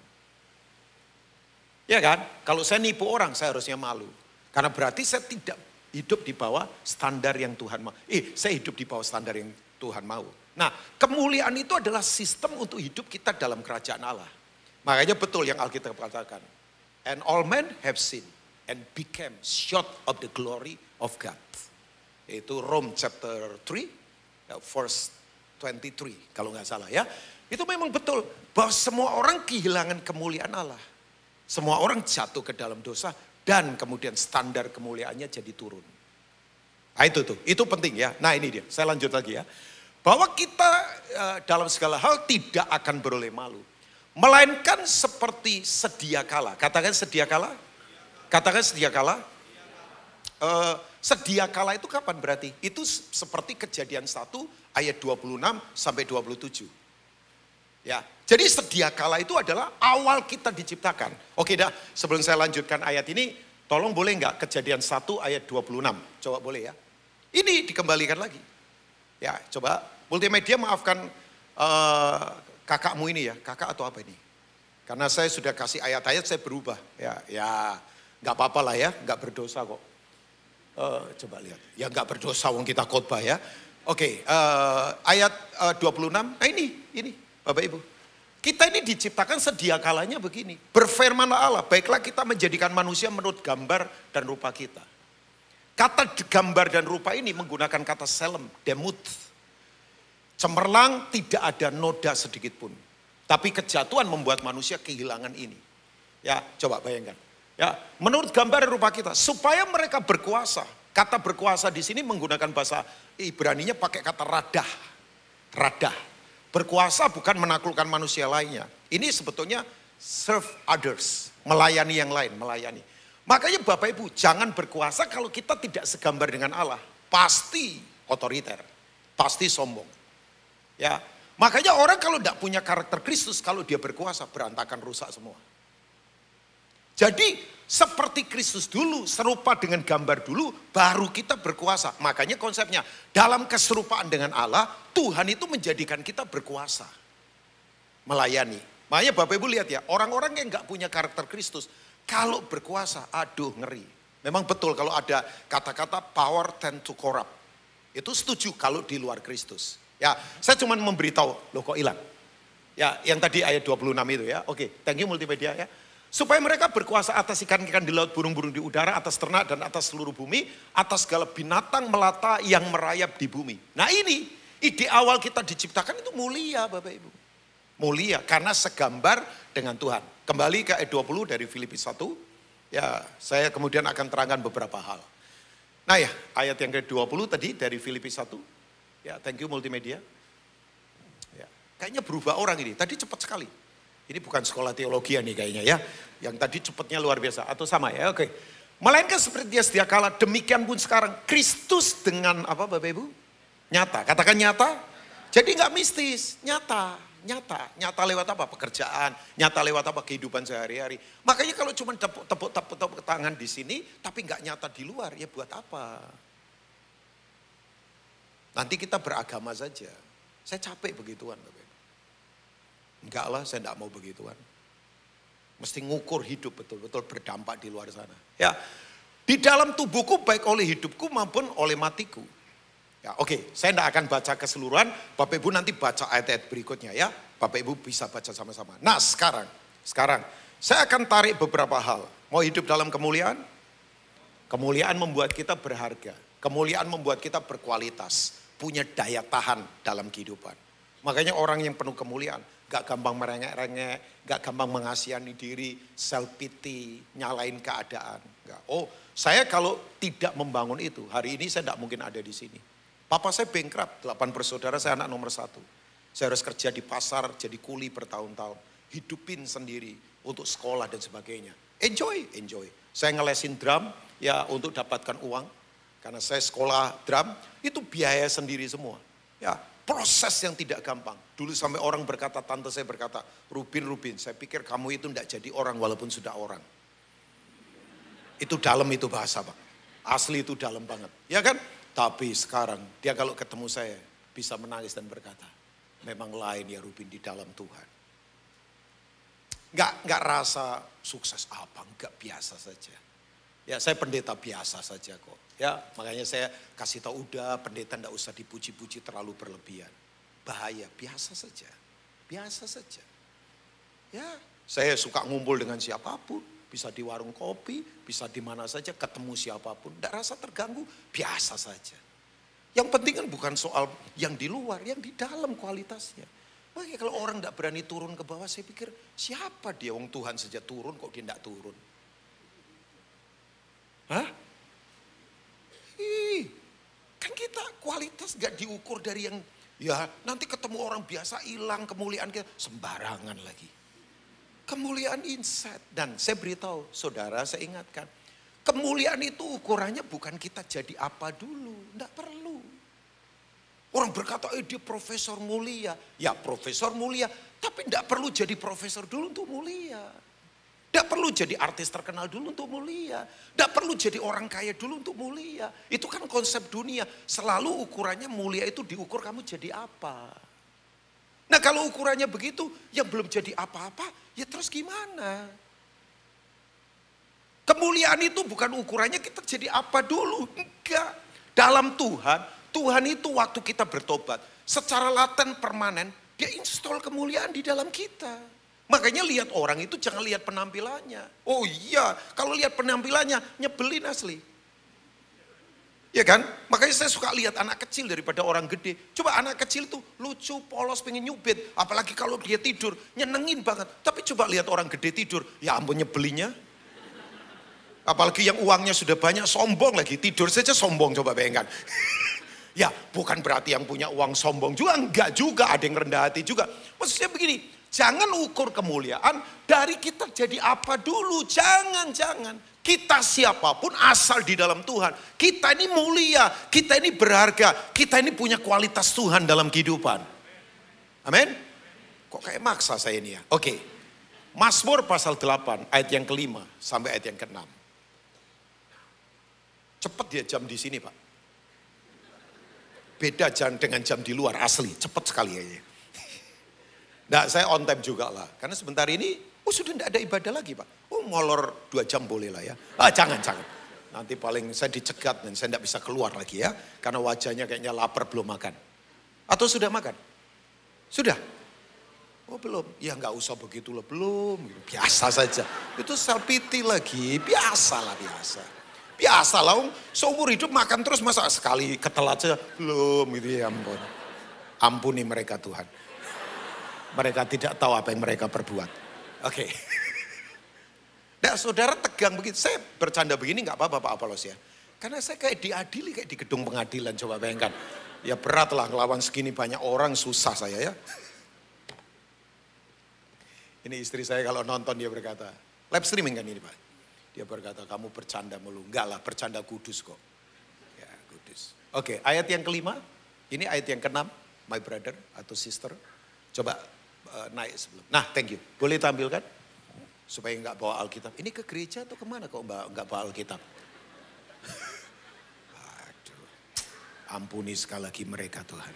Ya kan? Kalau saya nipu orang saya harusnya malu. Karena berarti saya tidak hidup di bawah standar yang Tuhan mau. Saya hidup di bawah standar yang Tuhan mau. Nah, kemuliaan itu adalah sistem untuk hidup kita dalam kerajaan Allah. Makanya betul yang Alkitab katakan. And all men have sinned and became short of the glory of God. Itu Rome chapter 3, verse 23 kalau nggak salah ya. Itu memang betul bahwa semua orang kehilangan kemuliaan Allah. Semua orang jatuh ke dalam dosa dan kemudian standar kemuliaannya jadi turun. Nah itu penting ya. Nah ini dia, saya lanjut lagi ya. Bahwa kita dalam segala hal tidak akan beroleh malu. Melainkan seperti sedia kala. Katakan sedia kala. Katakan sedia kala. Sedia kala itu kapan berarti? Itu seperti Kejadian 1 ayat 26 sampai 27. Ya, jadi sedia kala itu adalah awal kita diciptakan. Oke dah, sebelum saya lanjutkan ayat ini, tolong boleh nggak Kejadian 1 ayat 26? Coba boleh ya. Ini dikembalikan lagi. Ya, coba multimedia maafkan kakakmu ini ya, kakak atau apa ini? Karena saya sudah kasih ayat-ayat, saya berubah. Ya, nggak apa-apa lah ya, nggak berdosa kok. Coba lihat, ya nggak berdosa wong kita khotbah ya. Oke, ayat 26, nah ini Bapak Ibu. Kita ini diciptakan sedia kalanya begini. Berfirmanlah Allah, baiklah kita menjadikan manusia menurut gambar dan rupa kita. Kata gambar dan rupa ini menggunakan kata selem, demut. Cemerlang, tidak ada noda sedikit pun. Tapi kejatuhan membuat manusia kehilangan ini. Ya, coba bayangkan. Ya, menurut gambar dan rupa kita, supaya mereka berkuasa. Kata berkuasa di sini menggunakan bahasa Ibraninya pakai kata radah. Radah. Berkuasa bukan menaklukkan manusia lainnya. Ini sebetulnya serve others, melayani yang lain, melayani. Makanya Bapak Ibu, jangan berkuasa kalau kita tidak segambar dengan Allah. Pasti otoriter, pasti sombong. Ya, makanya orang kalau tidak punya karakter Kristus, kalau dia berkuasa berantakan, rusak semua. Jadi seperti Kristus dulu, serupa dengan gambar dulu, baru kita berkuasa. Makanya konsepnya, dalam keserupaan dengan Allah, Tuhan itu menjadikan kita berkuasa. Melayani. Makanya Bapak Ibu lihat ya, orang-orang yang gak punya karakter Kristus, kalau berkuasa, aduh ngeri. Memang betul kalau ada kata-kata power tend to corrupt. Itu setuju kalau di luar Kristus. Ya, saya cuma memberitahu, loh kok hilang. Ya, yang tadi ayat 26 itu ya. Oke, thank you multimedia ya. Supaya mereka berkuasa atas ikan-ikan di laut, burung-burung di udara, atas ternak dan atas seluruh bumi, atas segala binatang melata yang merayap di bumi. Nah ini, ide awal kita diciptakan itu mulia Bapak Ibu. Mulia karena segambar dengan Tuhan. Kembali ke ayat 20 dari Filipi 1. Ya, saya kemudian akan terangkan beberapa hal. Nah ya, ayat yang ke-20 tadi dari Filipi 1. Ya, thank you multimedia. Ya, kayaknya berubah orang ini. Tadi cepat sekali. Ini bukan sekolah teologi nih kayaknya ya. Yang tadi cepatnya luar biasa. Atau sama ya, oke. Melainkan seperti dia sedia kala, demikian pun sekarang. Kristus dengan apa Bapak Ibu? Nyata. Katakan nyata. Jadi nggak mistis, nyata. Nyata. Nyata lewat apa? Pekerjaan. Nyata lewat apa? Kehidupan sehari-hari. Makanya kalau cuma tepuk tangan di sini, tapi nggak nyata di luar, ya buat apa? Nanti kita beragama saja. Saya capek begituan Bapak Ibu. Enggak lah, saya enggak mau begituan. Mesti ngukur hidup betul-betul berdampak di luar sana. Ya, di dalam tubuhku baik oleh hidupku maupun oleh matiku. Ya, oke, saya enggak akan baca keseluruhan. Bapak Ibu nanti baca ayat-ayat berikutnya ya. Bapak Ibu bisa baca sama-sama. Nah sekarang saya akan tarik beberapa hal. Mau hidup dalam kemuliaan? Kemuliaan membuat kita berharga. Kemuliaan membuat kita berkualitas. Punya daya tahan dalam kehidupan. Makanya orang yang penuh kemuliaan. Gak gampang merengek-rengek, gak gampang mengasihani diri, self pity, nyalain keadaan. Gak. Oh, saya kalau tidak membangun itu, hari ini saya tidak mungkin ada di sini. Papa saya bankrupt, 8 bersaudara, saya anak nomor 1. Saya harus kerja di pasar, jadi kuli bertahun-tahun. Hidupin sendiri untuk sekolah dan sebagainya. Enjoy. Saya ngelesin drum ya untuk dapatkan uang. Karena saya sekolah drum, itu biaya sendiri semua. Ya. Proses yang tidak gampang. Dulu sampai orang berkata, tante saya berkata, Rubin, saya pikir kamu itu tidak jadi orang walaupun sudah orang. Itu dalam itu bahasa Pak. Asli itu dalam banget. Ya kan? Tapi sekarang dia kalau ketemu saya bisa menangis dan berkata, memang lain ya Rubin di dalam Tuhan. Enggak rasa sukses apa, enggak biasa saja. Ya saya pendeta biasa saja kok. Ya makanya saya kasih tahu udah pendeta enggak usah dipuji-puji terlalu berlebihan. Bahaya, biasa saja. Biasa saja. Ya saya suka ngumpul dengan siapapun. Bisa di warung kopi, bisa di mana saja ketemu siapapun. Enggak rasa terganggu, biasa saja. Yang penting kan bukan soal yang di luar, yang di dalam kualitasnya. Makanya kalau orang enggak berani turun ke bawah saya pikir siapa dia? Wong Tuhan saja turun kok dia enggak turun. Hah? Kan kita kualitas gak diukur dari yang Ya nanti ketemu orang biasa hilang kemuliaan kita. Sembarangan lagi. Kemuliaan inside. Dan saya beritahu saudara, saya ingatkan. Kemuliaan itu ukurannya bukan kita jadi apa dulu. Tidak perlu. Orang berkata dia profesor mulia. Ya profesor mulia. Tapi tidak perlu jadi profesor dulu untuk mulia. Tidak perlu jadi artis terkenal dulu untuk mulia. Tidak perlu jadi orang kaya dulu untuk mulia. Itu kan konsep dunia. Selalu ukurannya mulia itu diukur kamu jadi apa. Nah kalau ukurannya begitu, yang belum jadi apa-apa, ya terus gimana? Kemuliaan itu bukan ukurannya kita jadi apa dulu. Enggak. Dalam Tuhan itu waktu kita bertobat, secara laten permanen, dia install kemuliaan di dalam kita. Makanya lihat orang itu jangan lihat penampilannya. Oh iya, kalau lihat penampilannya nyebelin asli. Ya kan? Makanya saya suka lihat anak kecil daripada orang gede. Coba anak kecil tuh lucu, polos, pengen nyubit. Apalagi kalau dia tidur, nyenengin banget. Tapi coba lihat orang gede tidur, ya ampun nyebelinnya. Apalagi yang uangnya sudah banyak, sombong lagi. Tidur saja sombong, coba bayangkan. Ya bukan berarti yang punya uang sombong juga, enggak juga. Ada yang rendah hati juga. Maksudnya begini. Jangan ukur kemuliaan dari kita jadi apa dulu. Jangan. Kita siapapun asal di dalam Tuhan. Kita ini mulia, kita ini berharga. Kita ini punya kualitas Tuhan dalam kehidupan. Amin. Kok kayak maksa saya ini ya. Oke. Mazmur pasal 8 ayat yang ke-5 sampai ayat yang ke-6. Cepet dia jam di sini Pak. Beda jam dengan jam di luar asli. Cepet sekali ya. Nah saya on time juga lah. Karena sebentar ini sudah tidak ada ibadah lagi Pak. Molor 2 jam boleh lah ya. Jangan. Nanti paling saya dicegat dan saya tidak bisa keluar lagi ya. Karena wajahnya kayaknya lapar belum makan. Atau sudah makan? Sudah? Oh belum. Ya nggak usah begitu lah. Belum. Biasa saja. Itu self pity lagi. Biasa. Biasalah. Seumur hidup makan terus masa sekali ketelat saja. Belum gitu ya ampun. Ampuni mereka Tuhan. Mereka tidak tahu apa yang mereka perbuat. Oke. Nah saudara tegang begitu. Saya bercanda begini gak apa-apa Pak Apolos ya. Karena saya kayak diadili kayak di gedung pengadilan. Coba bayangkan. Ya berat lah ngelawan segini banyak orang susah saya ya. Ini istri saya kalau nonton dia berkata. Live streaming kan ini Pak. Dia berkata kamu bercanda mulu. Enggak lah bercanda kudus kok. Ya kudus. Oke ayat yang ke-5. Ini ayat yang ke-6. My brother atau sister. Coba naik sebelum. Nah thank you. Boleh tampilkan? Supaya nggak bawa Alkitab. Ini ke gereja atau kemana kok nggak bawa Alkitab? Aduh. Ampuni sekali lagi mereka Tuhan.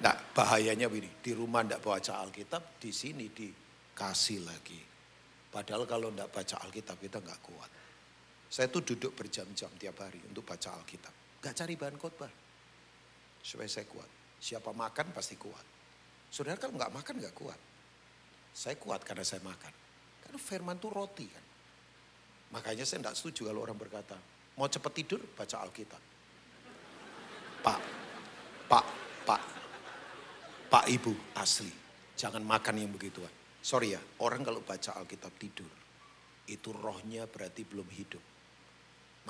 Nah bahayanya begini. Di rumah nggak baca Alkitab. Di sini dikasih lagi. Padahal kalau nggak baca Alkitab kita nggak kuat. Saya tuh duduk berjam-jam tiap hari untuk baca Alkitab. Nggak cari bahan khotbah. Supaya saya kuat. Siapa makan pasti kuat. Saudara kalau nggak makan nggak kuat. Saya kuat karena saya makan. Karena firman itu roti kan. Makanya saya tidak setuju kalau orang berkata, mau cepat tidur baca Alkitab. Pak Ibu asli. Jangan makan yang begituan. Sorry ya, orang kalau baca Alkitab tidur. Itu rohnya berarti belum hidup.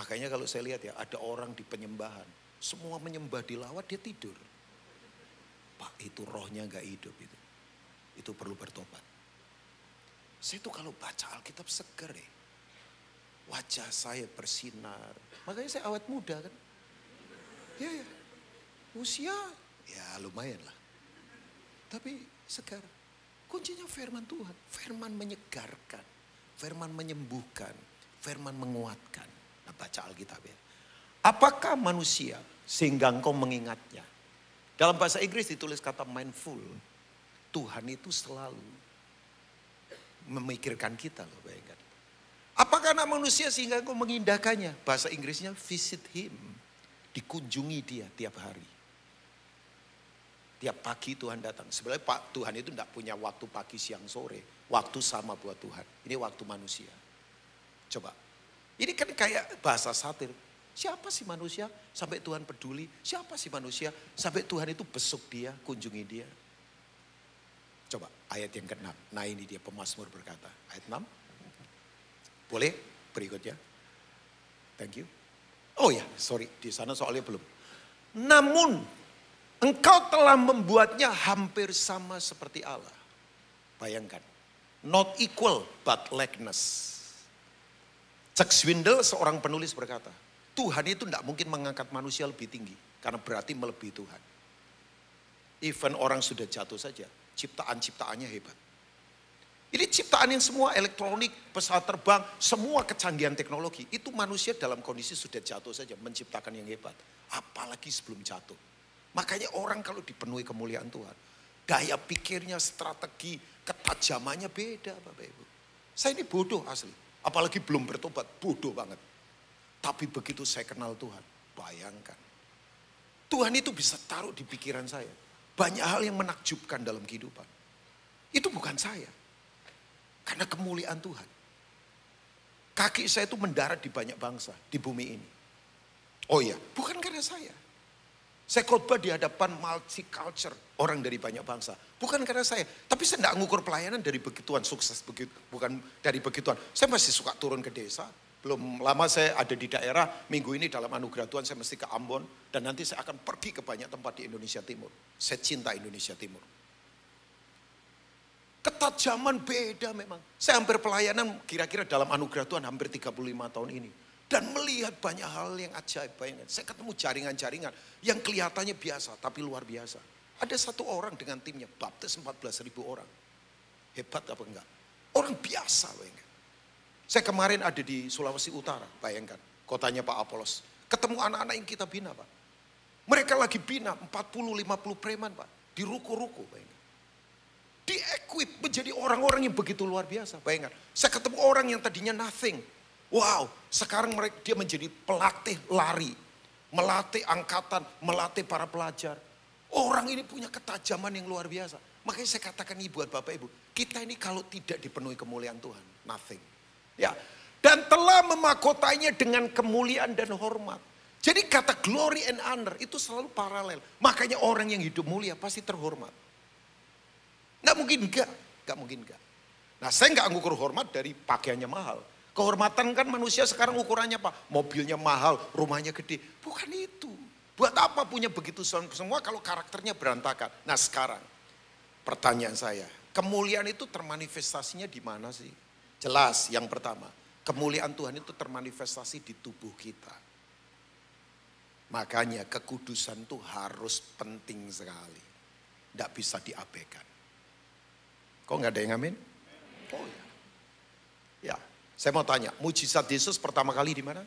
Makanya kalau saya lihat ya, ada orang di penyembahan. Semua menyembah dilawat dia tidur. Pak itu rohnya gak hidup itu. Itu perlu bertobat. Saya tuh kalau baca Alkitab seger ya. Wajah saya bersinar. Makanya saya awet muda kan. Ya. Usia ya lumayan lah. Tapi segar. Kuncinya firman Tuhan. Firman menyegarkan. Firman menyembuhkan. Firman menguatkan. Nah baca Alkitab ya. Apakah manusia sehingga engkau mengingatnya? Dalam bahasa Inggris ditulis kata mindful. Tuhan itu selalu memikirkan kita loh bayangkan. Apakah anak manusia sehingga engkau mengindahkannya? Bahasa Inggrisnya visit him. Dikunjungi dia tiap hari. Tiap pagi Tuhan datang. Sebenarnya Pak Tuhan itu tidak punya waktu pagi, siang, sore. Waktu sama buat Tuhan. Ini waktu manusia. Coba. Ini kan kayak bahasa satir. Siapa sih manusia sampai Tuhan peduli? Siapa sih manusia sampai Tuhan itu besuk dia, kunjungi dia? Coba ayat yang ke-6. Nah ini dia pemazmur berkata. Ayat 6. Boleh berikutnya. Thank you. Oh ya sorry di sana soalnya belum. Namun Engkau telah membuatnya hampir sama seperti Allah. Bayangkan. Not equal but likeness. Chuck Swindoll seorang penulis berkata, Tuhan itu tidak mungkin mengangkat manusia lebih tinggi. Karena berarti melebihi Tuhan. Even orang sudah jatuh saja, ciptaan-ciptaannya hebat. Ini ciptaan yang semua elektronik, pesawat terbang, semua kecanggihan teknologi. Itu manusia dalam kondisi sudah jatuh saja, menciptakan yang hebat. Apalagi sebelum jatuh. Makanya orang kalau dipenuhi kemuliaan Tuhan, daya pikirnya, strategi, ketajamannya beda Bapak Ibu. Saya ini bodoh asli, apalagi belum bertobat, bodoh banget. Tapi begitu saya kenal Tuhan, bayangkan. Tuhan itu bisa taruh di pikiran saya. Banyak hal yang menakjubkan dalam kehidupan. Itu bukan saya. Karena kemuliaan Tuhan. Kaki saya itu mendarat di banyak bangsa, di bumi ini. Oh iya, bukan karena saya. Saya khotbah di hadapan multicultural, orang dari banyak bangsa. Bukan karena saya, tapi saya tidak ngukur pelayanan dari begituan, sukses begitu, bukan dari begituan. Saya masih suka turun ke desa. Belum lama saya ada di daerah, minggu ini dalam anugerah Tuhan saya mesti ke Ambon. Dan nanti saya akan pergi ke banyak tempat di Indonesia Timur. Saya cinta Indonesia Timur. Ketajaman beda memang. Saya hampir pelayanan kira-kira dalam anugerah Tuhan hampir 35 tahun ini. Dan melihat banyak hal yang ajaib. Bayangkan. Saya ketemu jaringan-jaringan yang kelihatannya biasa tapi luar biasa. Ada satu orang dengan timnya baptis 14.000 orang. Hebat apa enggak? Orang biasa bayangkan. Saya kemarin ada di Sulawesi Utara, bayangkan. Kotanya Pak Apolos. Ketemu anak-anak yang kita bina Pak. Mereka lagi bina 40-50 preman Pak. Di ruko-ruko bayangkan. Di-equip menjadi orang-orang yang begitu luar biasa. Bayangkan. Saya ketemu orang yang tadinya nothing. Wow, sekarang dia menjadi pelatih lari, melatih angkatan, melatih para pelajar. Orang ini punya ketajaman yang luar biasa. Makanya saya katakan ini buat Bapak Ibu, kita ini kalau tidak dipenuhi kemuliaan Tuhan, nothing. Ya, dan telah memakotainya dengan kemuliaan dan hormat. Jadi kata glory and honor itu selalu paralel. Makanya orang yang hidup mulia pasti terhormat. Nggak mungkin enggak. Nah, saya nggak ngukur hormat dari pakaiannya mahal. Kehormatan kan manusia sekarang ukurannya apa? Mobilnya mahal, rumahnya gede. Bukan itu. Buat apa punya begitu semua kalau karakternya berantakan? Nah sekarang pertanyaan saya, kemuliaan itu termanifestasinya di mana sih? Jelas yang pertama, kemuliaan Tuhan itu termanifestasi di tubuh kita. Makanya kekudusan itu harus penting sekali. Tidak bisa diabaikan. Kok nggak ada yang amin? Oh ya. Ya. Saya mau tanya, mujizat Yesus pertama kali di mana?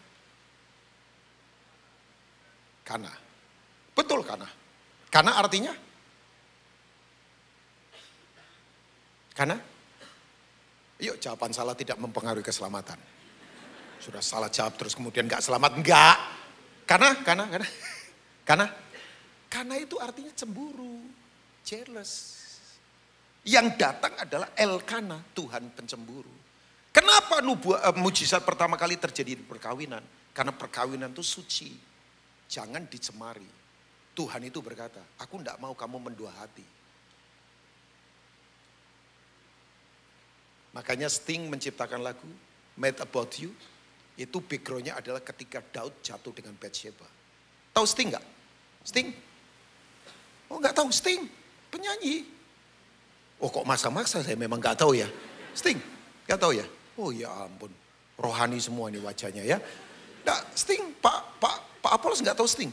Kana. Betul Kana. Kana artinya? Kana? Yuk jawaban salah tidak mempengaruhi keselamatan. Sudah salah jawab terus kemudian gak selamat. Enggak. Kana itu artinya cemburu. Jealous. Yang datang adalah Elkana, Tuhan pencemburu. Kenapa mujizat pertama kali terjadi di perkawinan? Karena perkawinan itu suci. Jangan dicemari. Tuhan itu berkata, aku tidak mau kamu mendua hati. Makanya Sting menciptakan lagu Mad About You. Itu backgroundnya adalah ketika Daud jatuh dengan Bathsheba. Tahu Sting nggak? Sting? Oh nggak tahu Sting, penyanyi. Oh kok maksa-maksa saya memang nggak tahu ya. Sting, nggak tahu ya? Oh ya ampun, rohani semua nih wajahnya ya. Nah, Sting, Pak Apolos nggak tahu Sting?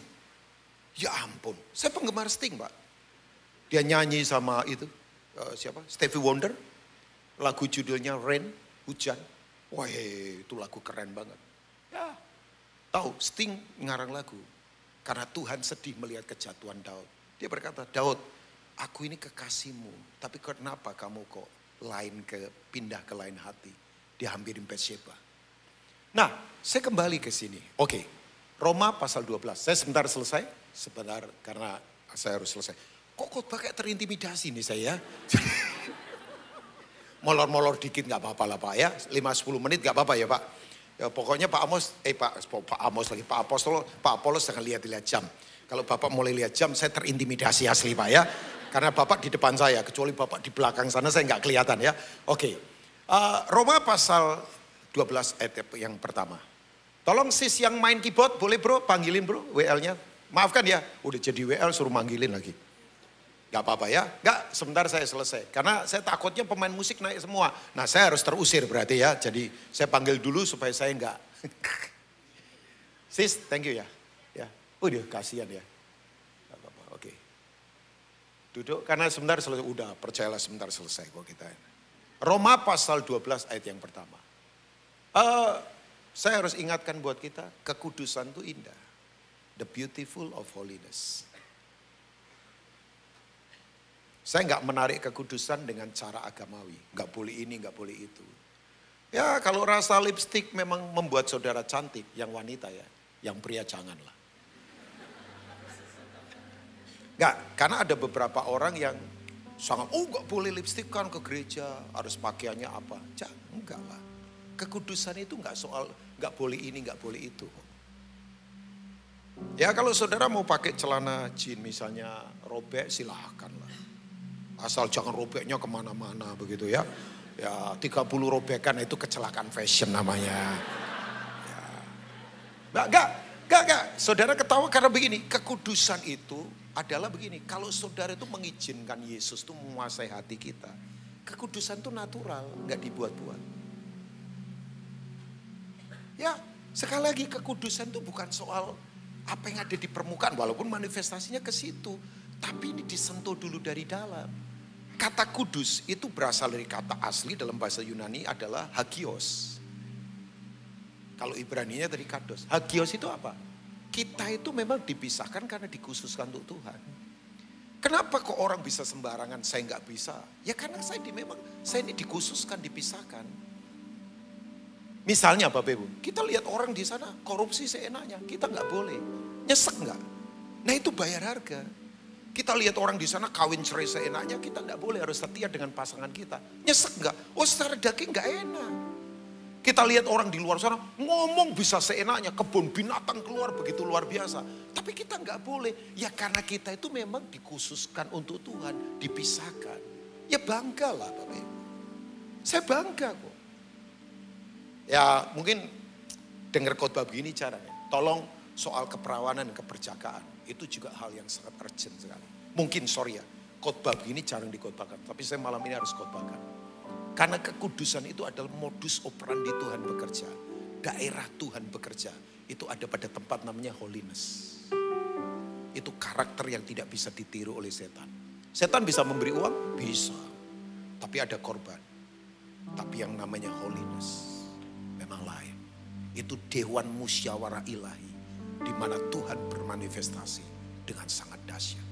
Ya ampun, saya penggemar Sting Pak. Dia nyanyi sama itu, siapa? Stevie Wonder. Lagu judulnya Rain, Hujan. Wah itu lagu keren banget. Ya, tahu Sting ngarang lagu. Karena Tuhan sedih melihat kejatuhan Daud. Dia berkata, Daud, aku ini kekasihmu. Tapi kenapa kamu kok pindah ke lain hati? Dihampirin Bathsheba. Nah, saya kembali ke sini. Oke, Roma pasal 12. Saya sebentar selesai. Sebentar karena saya harus selesai. Kok pakai terintimidasi nih saya? Molor-molor dikit gak apa-apa lah Pak ya. 5-10 menit gak apa-apa ya Pak. Ya, pokoknya Pak Apolos jangan lihat jam. Kalau Bapak mulai lihat jam saya terintimidasi asli Pak ya. Karena Bapak di depan saya. Kecuali Bapak di belakang sana saya gak kelihatan ya. Oke. Roma pasal 12 ayat yang pertama. Tolong sis yang main keyboard boleh bro panggilin bro WL-nya Maafkan ya, udah jadi WL suruh manggilin lagi. Gak apa-apa ya, gak sebentar saya selesai. Karena saya takutnya pemain musik naik semua. Nah saya harus terusir berarti ya. Jadi saya panggil dulu supaya saya enggak. Sis, thank you ya. Udah kasihan ya. Gak apa-apa, oke. Duduk karena sebentar selesai. Udah percayalah sebentar selesai kok kita. Roma pasal 12 ayat yang pertama. Saya harus ingatkan buat kita, kekudusan itu indah. The beautiful of holiness. Saya nggak menarik kekudusan dengan cara agamawi. Nggak boleh ini, nggak boleh itu. Ya kalau rasa lipstik memang membuat saudara cantik, yang wanita ya. Yang pria janganlah. Nggak, karena ada beberapa orang yang sangat, nggak boleh lipstik kan ke gereja, harus pakaiannya apa. Jangan, enggak lah. Kekudusan itu nggak soal, nggak boleh ini, nggak boleh itu. Ya kalau saudara mau pakai celana jeans misalnya robek silahkan lah. Asal jangan robeknya kemana-mana begitu ya. Ya 30 robekan itu kecelakaan fashion namanya. Ya. Enggak. Saudara ketawa karena begini. Kekudusan itu adalah begini. Kalau saudara itu mengizinkan Yesus itu menguasai hati kita. Kekudusan itu natural, enggak dibuat-buat. Ya sekali lagi kekudusan itu bukan soal apa yang ada di permukaan. Walaupun manifestasinya ke situ. Tapi ini disentuh dulu dari dalam. Kata kudus itu berasal dari kata asli dalam bahasa Yunani adalah hagios. Kalau Ibraninya dari kados. Hagios itu apa? Kita itu memang dipisahkan karena dikhususkan untuk Tuhan. Kenapa kok orang bisa sembarangan, saya nggak bisa? Ya karena saya ini dikhususkan, dipisahkan. Misalnya Bapak Ibu, kita lihat orang di sana korupsi seenaknya, kita nggak boleh. Nyesek nggak? Nah itu bayar harga. Kita lihat orang di sana kawin cerai seenaknya, kita nggak boleh, harus setia dengan pasangan kita. Nyesek nggak? Oh secara daging nggak enak. Kita lihat orang di luar sana ngomong bisa seenaknya, kebun binatang keluar begitu luar biasa. Tapi kita nggak boleh, ya karena kita itu memang dikhususkan untuk Tuhan, dipisahkan. Ya banggalah Bapak Ibu. Saya bangga kok. Ya mungkin dengar khotbah begini caranya. Tolong soal keperawanan dan keperjakaan. Itu juga hal yang sangat urgent sekali. Mungkin sorry ya, khotbah begini jarang dikhotbahkan. Tapi saya malam ini harus khotbahkan. Karena kekudusan itu adalah modus operandi Tuhan bekerja. Daerah Tuhan bekerja. Itu ada pada tempat namanya holiness. Itu karakter yang tidak bisa ditiru oleh setan. Setan bisa memberi uang? Bisa. Tapi ada korban. Tapi yang namanya holiness memang lain. Itu dewan musyawarah ilahi. Di mana Tuhan bermanifestasi dengan sangat dahsyat.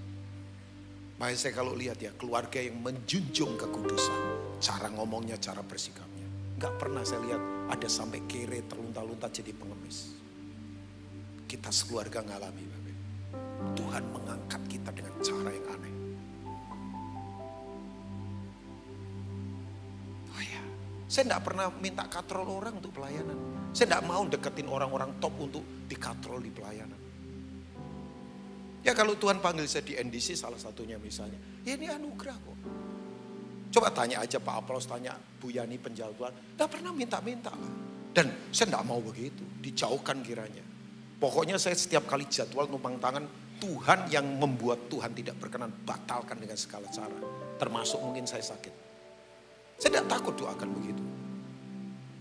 Makanya saya kalau lihat ya keluarga yang menjunjung kekudusan. Cara ngomongnya, cara bersikapnya. Gak pernah saya lihat ada sampai kere terlunta-lunta jadi pengemis. Kita sekeluarga ngalami Bapak. Tuhan mengangkat kita dengan cara yang aneh. Oh ya, saya gak pernah minta katrol orang untuk pelayanan. Saya gak mau deketin orang-orang top untuk dikatrol di pelayanan. Ya kalau Tuhan panggil saya di NDC salah satunya misalnya. Ya ini anugerah kok. Coba tanya aja Pak Apollos, tanya Bu Yani penjadwalan. Gak pernah minta-minta lah. Dan saya gak mau begitu. Dijauhkan kiranya. Pokoknya saya setiap kali jadwal numpang tangan. Tuhan yang membuat Tuhan tidak berkenan. Batalkan dengan segala cara. Termasuk mungkin saya sakit. Saya tidak takut doakan begitu.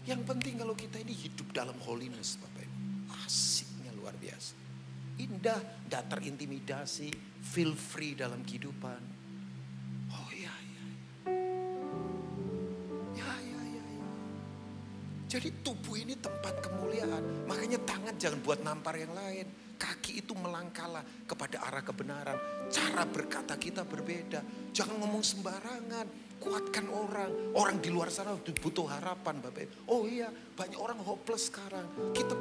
Yang penting kalau kita ini hidup dalam holiness Bapak Ibu. Asiknya luar biasa. Indah, tidak terintimidasi, feel free dalam kehidupan. Oh ya. Jadi tubuh ini tempat kemuliaan. Makanya tangan jangan buat nampar yang lain. Kaki itu melangkahlah kepada arah kebenaran. Cara berkata kita berbeda. Jangan ngomong sembarangan. Kuatkan orang. Orang di luar sana butuh harapan Bapak. Oh iya, banyak orang hopeless sekarang. Kita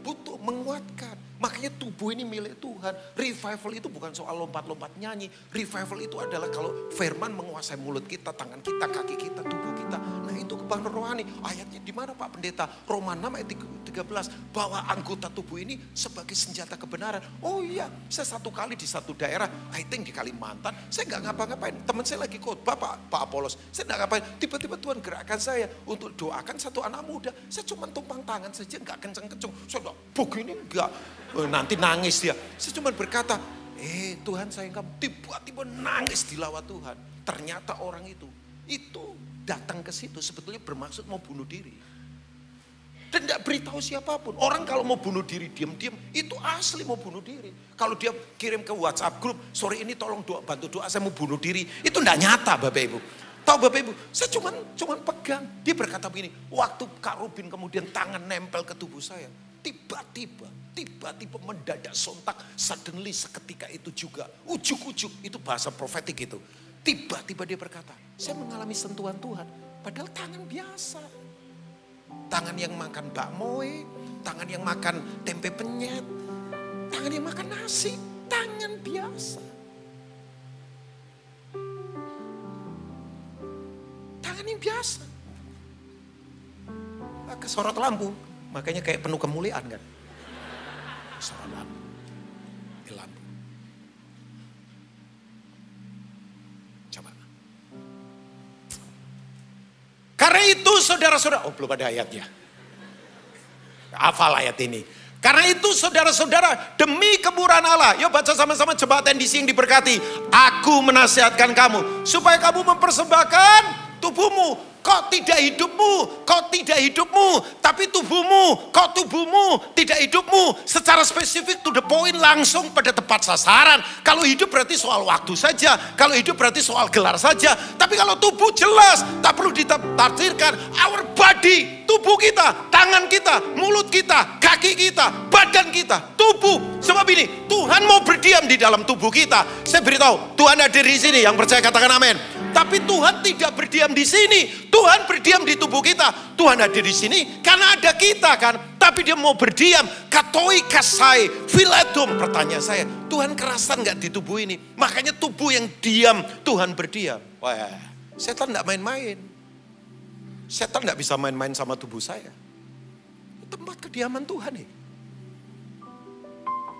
butuh menguatkan. Makanya tubuh ini milik Tuhan. Revival itu bukan soal lompat-lompat nyanyi. Revival itu adalah kalau firman menguasai mulut kita, tangan kita, kaki kita, tubuh kita. kita. Nah itu kebanggaan rohani. Ayatnya di mana Pak Pendeta? Roma 6 ayat 13. Bahwa anggota tubuh ini sebagai senjata kebenaran. Oh iya, saya satu kali di satu daerah, I think di Kalimantan, saya nggak ngapa-ngapain. Teman saya lagi khotbah Pak Apolos, saya nggak ngapain. Tiba-tiba Tuhan gerakkan saya untuk doakan satu anak muda. Saya cuma tumpang tangan saja, nggak kenceng-kenceng. Saya nggak, begini nggak. Nanti nangis dia. Saya cuma berkata, Tuhan sayang kamu. Tiba-tiba nangis di lawa Tuhan. Ternyata orang itu datang ke situ sebetulnya bermaksud mau bunuh diri. Dan tidak beritahu siapapun. Orang kalau mau bunuh diri diam-diam, itu asli mau bunuh diri. Kalau dia kirim ke WhatsApp grup, sore ini tolong bantu doa saya mau bunuh diri. Itu tidak nyata Bapak Ibu. Tahu Bapak Ibu, saya cuman pegang. Dia berkata begini, waktu Kak Rubin kemudian tangan nempel ke tubuh saya. Tiba-tiba mendadak sontak, suddenly seketika itu juga. Ujuk-ujuk, itu bahasa profetik itu. Tiba-tiba dia berkata, saya mengalami sentuhan Tuhan. Padahal tangan biasa. Tangan yang makan bakmoy, tangan yang makan tempe penyet, tangan yang makan nasi, tangan biasa. Tangan yang biasa. Kesorot lampu, makanya kayak penuh kemuliaan kan. Kesorot lampu. Lampu. Coba. Karena itu saudara-saudara, belum ada ayatnya. Hafal ayat ini. Karena itu saudara-saudara, demi kemurahan Allah, yuk baca sama-sama jemaat NDC yang diberkati. Aku menasihatkan kamu, supaya kamu mempersembahkan tubuhmu. Kok tidak hidupmu, tapi tubuhmu, kok tubuhmu, tidak hidupmu. Secara spesifik to the point, langsung pada tepat sasaran. Kalau hidup berarti soal waktu saja, kalau hidup berarti soal gelar saja. Tapi kalau tubuh jelas, tak perlu ditafsirkan. Our body, tubuh kita, tangan kita, mulut kita, kaki kita, badan kita, tubuh. Sebab ini, Tuhan mau berdiam di dalam tubuh kita. Saya beritahu, Tuhan hadir di sini, yang percaya katakan amin. Tapi Tuhan tidak berdiam di sini. Tuhan berdiam di tubuh kita. Tuhan hadir di sini karena ada kita kan. Tapi dia mau berdiam. Katoi kasai filatum. Pertanyaan saya, Tuhan kerasan gak di tubuh ini? Makanya tubuh yang diam, Tuhan berdiam. Wah, setan gak main-main. Setan gak bisa main-main sama tubuh saya. Tempat kediaman Tuhan nih.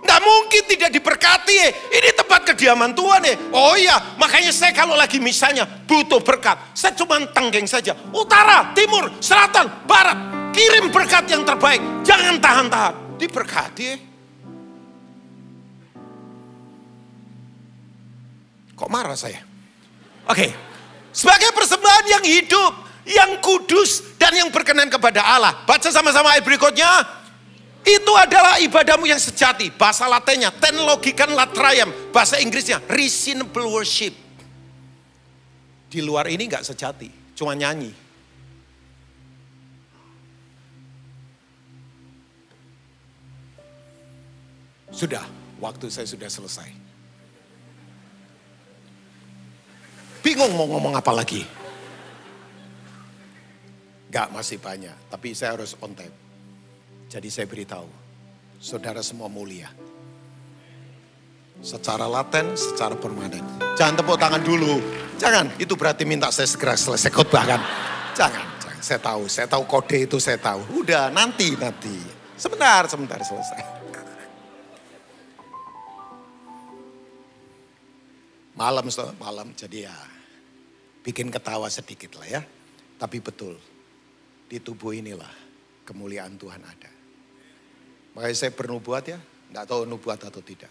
Nggak mungkin tidak diberkati Ini tempat kediaman Tuhan Oh iya, makanya saya kalau lagi misalnya butuh berkat, saya cuma tenggeng saja. Utara, timur, selatan, barat. Kirim berkat yang terbaik. Jangan tahan-tahan. Diberkati Kok marah saya? Oke. Sebagai persembahan yang hidup, yang kudus, dan yang berkenan kepada Allah. Baca sama-sama ayat berikutnya. Itu adalah ibadahmu yang sejati. Bahasa Latinnya, ten logikan latrayam. Bahasa Inggrisnya, reasonable worship. Di luar ini gak sejati, cuma nyanyi. Sudah, waktu saya sudah selesai. Bingung mau ngomong apa lagi. Gak, masih banyak, tapi saya harus on time. Jadi saya beritahu, saudara semua mulia. Secara laten, secara permanen. Jangan tepuk tangan dulu. Jangan, itu berarti minta saya segera selesai khotbah kan. Jangan. Saya tahu kode itu saya tahu. Udah, nanti. Sebentar selesai. Malam jadi ya bikin ketawa sedikit lah ya. Tapi betul, di tubuh inilah kemuliaan Tuhan ada. Makanya saya bernubuat ya, nggak tahu nubuat atau tidak.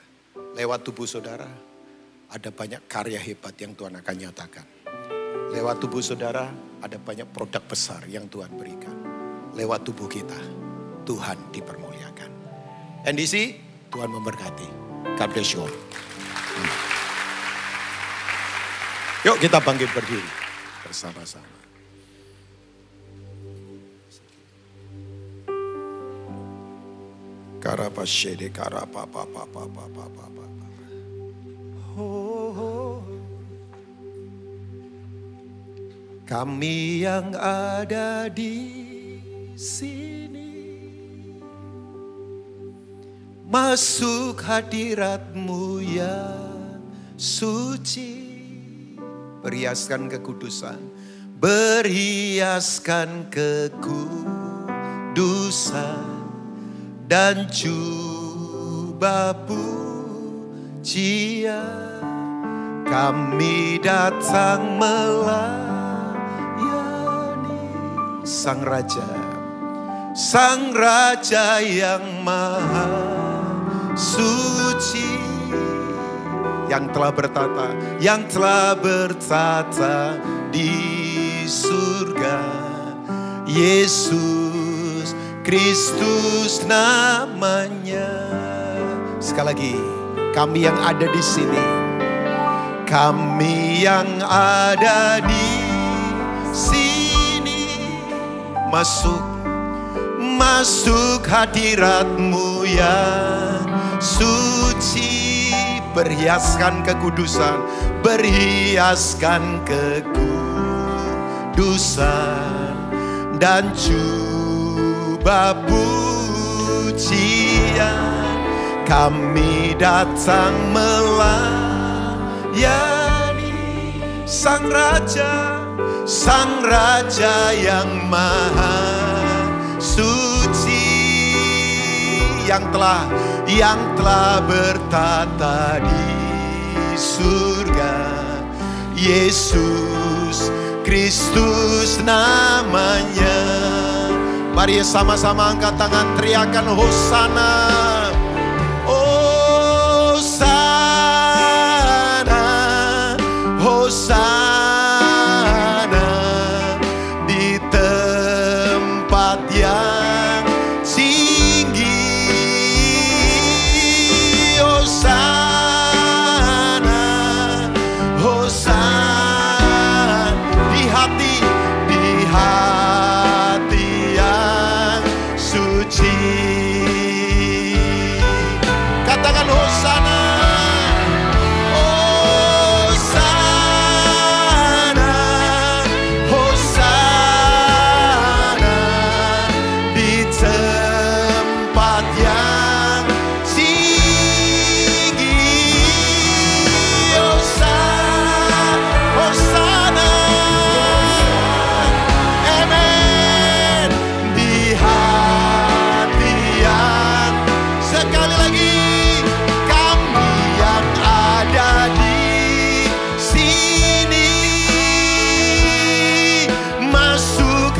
Lewat tubuh saudara, ada banyak karya hebat yang Tuhan akan nyatakan. Lewat tubuh saudara, ada banyak produk besar yang Tuhan berikan. Lewat tubuh kita, Tuhan dipermuliakan. NDC, Tuhan memberkati. God bless you all. Yuk kita bangkit berdiri bersama-sama. Karapashede karapapapapapapapa. Kami yang ada di sini masuk hadirat-Mu yang suci, perhiaskan kekudusan, berhiaskan kekudusan dan jubah pujian. Kami datang melayani Sang Raja yang maha suci, yang telah bertata di surga. Yesus Kristus namanya. Sekali lagi, kami yang ada di sini, kami yang ada di sini, masuk hadirat-Mu yang suci, berhiaskan kekudusan dan jubah pujian. Kami datang melayani Sang Raja yang maha suci, yang telah bertata di surga. Yesus Kristus namanya. Mari sama-sama angkat tangan, teriakan Hosana. Hosana, Hosana di tempat yang tinggi. Hosana, Hosana di hati yang suci. Katakan Hosana.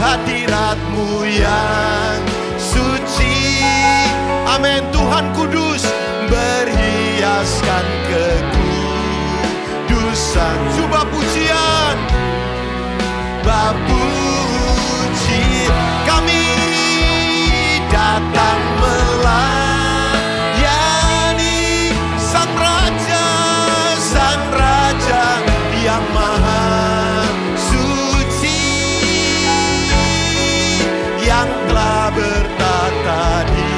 Hadirat-Mu yang suci. Amin. Tuhan kudus, berhiaskan kekudusan. Jubah pujian, puji. Kami datang melayani Sang Raja yang maha suci, yang telah bertata di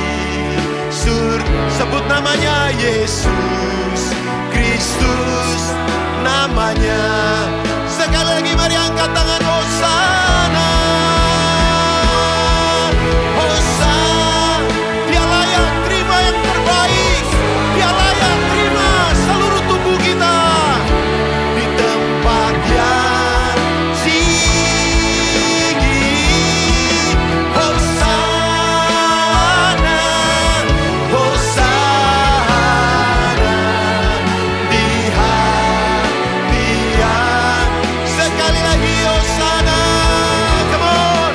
surga. Sebut namanya Yesus Kristus namanya. Sekali lagi mari angkat tangan. Hosana, Hosana. Dia layak terima yang terbaik, Dia layak terima seluruh tubuh kita di tempat yang tinggi. Hosana, Hosana di hati yang. Sekali lagi Hosana, come on.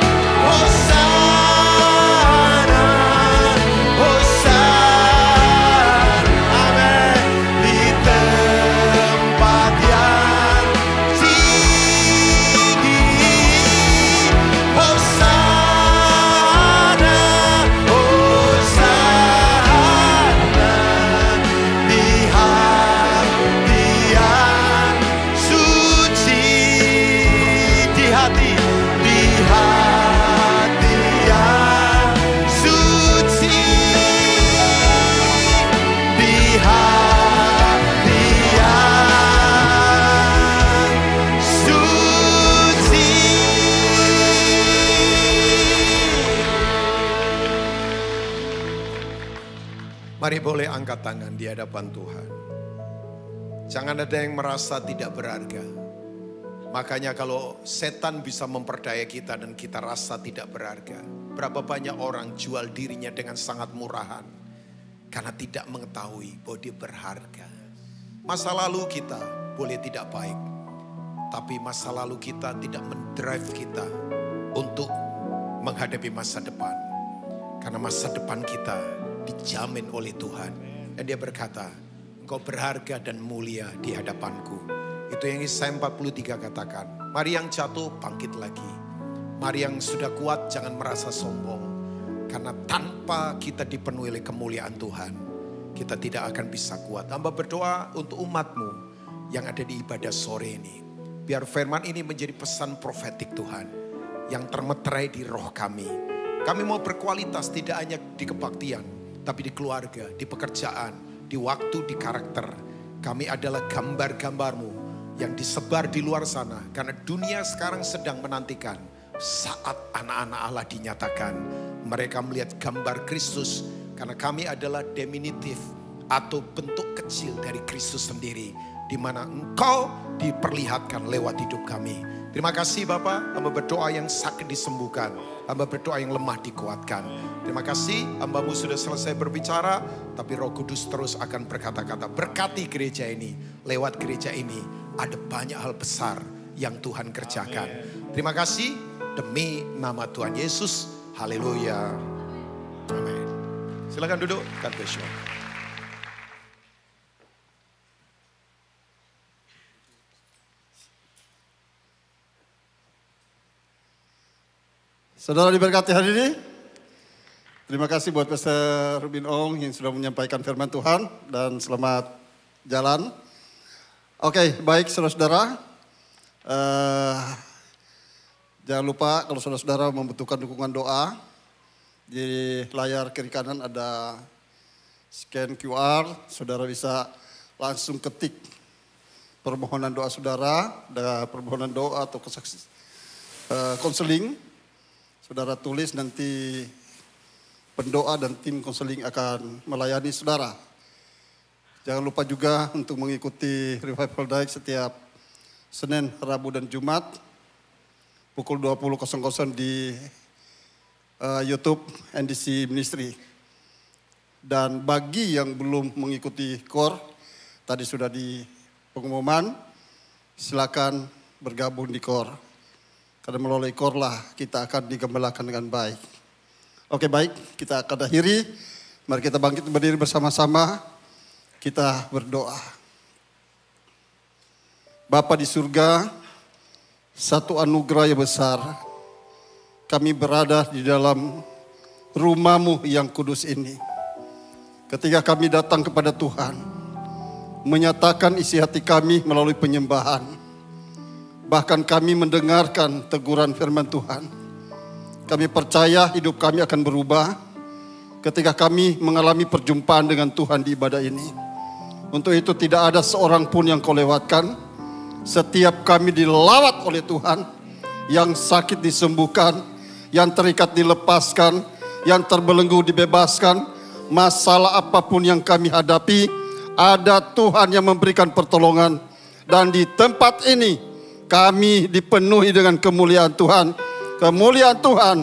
Hosana, Hosana, amin. Di tempat yang tinggi. Hosana, Hosana di hati yang suci. Di hati yang suci. Di hati yang suci. Mari boleh angkat tangan di hadapan Tuhan. Jangan ada yang merasa tidak berharga. Makanya kalau setan bisa memperdaya kita dan kita rasa tidak berharga. Berapa banyak orang jual dirinya dengan sangat murahan. Karena tidak mengetahui bahwa dia berharga. Masa lalu kita boleh tidak baik. Tapi masa lalu kita tidak mendrive kita untuk menghadapi masa depan. Karena masa depan kita dijamin oleh Tuhan. Dan dia berkata, engkau berharga dan mulia di hadapanku. Itu yang Yesaya 43 katakan. Mari yang jatuh bangkit lagi. Mari yang sudah kuat jangan merasa sombong. Karena tanpa kita dipenuhi oleh kemuliaan Tuhan, kita tidak akan bisa kuat. Hamba berdoa untuk umatmu yang ada di ibadah sore ini. Biar firman ini menjadi pesan profetik Tuhan yang termeterai di roh kami. Kami mau berkualitas tidak hanya di kebaktian, tapi di keluarga, di pekerjaan, di waktu, di karakter. Kami adalah gambar-gambarmu yang disebar di luar sana. Karena dunia sekarang sedang menantikan saat anak-anak Allah dinyatakan. Mereka melihat gambar Kristus. Karena kami adalah diminutif atau bentuk kecil dari Kristus sendiri. Di mana engkau diperlihatkan lewat hidup kami. Terima kasih Bapak, hamba berdoa yang sakit disembuhkan. Hamba berdoa yang lemah dikuatkan. Terima kasih, hambamu sudah selesai berbicara. Tapi Roh Kudus terus akan berkata-kata. Berkati gereja ini, lewat gereja ini. Ada banyak hal besar yang Tuhan kerjakan. Terima kasih demi nama Tuhan Yesus. Haleluya. Amin. Silakan duduk. God bless you. Saudara diberkati hari ini. Terima kasih buat Pastor Rubin Ong yang sudah menyampaikan firman Tuhan. Dan selamat jalan. Oke, baik saudara-saudara. Jangan lupa kalau saudara-saudara membutuhkan dukungan doa. Di layar kiri kanan ada scan QR. Saudara bisa langsung ketik permohonan doa saudara. Ada permohonan doa atau konseling. Saudara tulis, nanti pendoa dan tim konseling akan melayani saudara. Jangan lupa juga untuk mengikuti Revival Daik setiap Senin, Rabu, dan Jumat. Pukul 20.00 di YouTube NDC Ministry. Dan bagi yang belum mengikuti KOR, tadi sudah di pengumuman, silakan bergabung di KOR. Karena melalui KOR lah kita akan digembalakan dengan baik. Oke, baik, kita akan akhiri. Mari kita bangkit berdiri bersama-sama. Kita berdoa. Bapa di surga, satu anugerah yang besar. Kami berada di dalam rumah-Mu yang kudus ini. Ketika kami datang kepada Tuhan, menyatakan isi hati kami melalui penyembahan. Bahkan kami mendengarkan teguran firman Tuhan. Kami percaya hidup kami akan berubah ketika kami mengalami perjumpaan dengan Tuhan di ibadah ini. Untuk itu tidak ada seorang pun yang Kau lewatkan. Setiap kami dilawat oleh Tuhan. Yang sakit disembuhkan, yang terikat dilepaskan, yang terbelenggu dibebaskan. Masalah apapun yang kami hadapi, ada Tuhan yang memberikan pertolongan. Dan di tempat ini kami dipenuhi dengan kemuliaan Tuhan. Kemuliaan Tuhan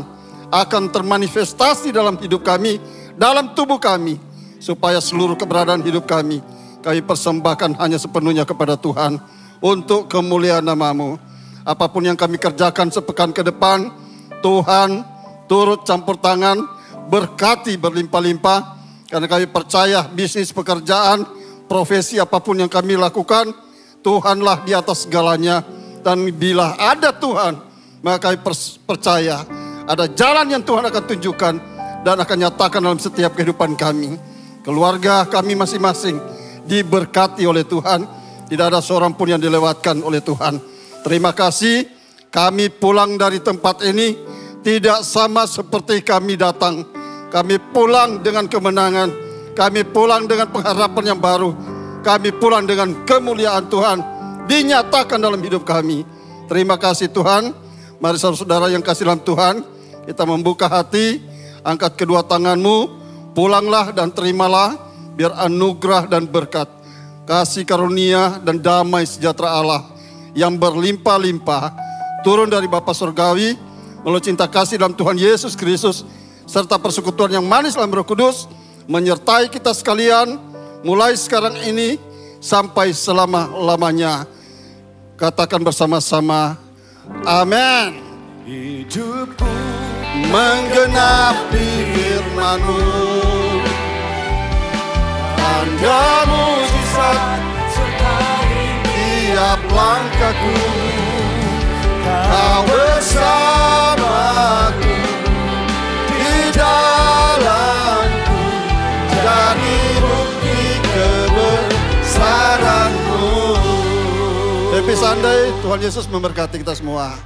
akan termanifestasi dalam hidup kami, dalam tubuh kami. Supaya seluruh keberadaan hidup kami persembahkan hanya sepenuhnya kepada Tuhan. Untuk kemuliaan nama-Mu. Apapun yang kami kerjakan sepekan ke depan, Tuhan turut campur tangan, berkati berlimpah-limpah. Karena kami percaya bisnis, pekerjaan, profesi apapun yang kami lakukan, Tuhanlah di atas segalanya. Dan bila ada Tuhan, maka kami percaya ada jalan yang Tuhan akan tunjukkan dan akan nyatakan dalam setiap kehidupan kami. Keluarga kami masing-masing diberkati oleh Tuhan. Tidak ada seorang pun yang dilewatkan oleh Tuhan. Terima kasih, kami pulang dari tempat ini tidak sama seperti kami datang. Kami pulang dengan kemenangan. Kami pulang dengan pengharapan yang baru. Kami pulang dengan kemuliaan Tuhan dinyatakan dalam hidup kami. Terima kasih Tuhan. Mari saudara-saudara yang kasih dalam Tuhan, kita membuka hati, angkat kedua tanganmu, pulanglah dan terimalah, biar anugerah dan berkat, kasih karunia dan damai sejahtera Allah yang berlimpah-limpah turun dari Bapa Surgawi melalui cinta kasih dalam Tuhan Yesus Kristus serta persekutuan yang manis dalam Roh Kudus menyertai kita sekalian mulai sekarang ini sampai selama-lamanya. Katakan bersama-sama, amin. Hidupku menggenapi firman-Mu, tanda mujizat sertai tiap langkahku. Kau bersamaku di dalamku, jadi bukti kebesaran-Mu. Happy Sunday, Tuhan Yesus memberkati kita semua.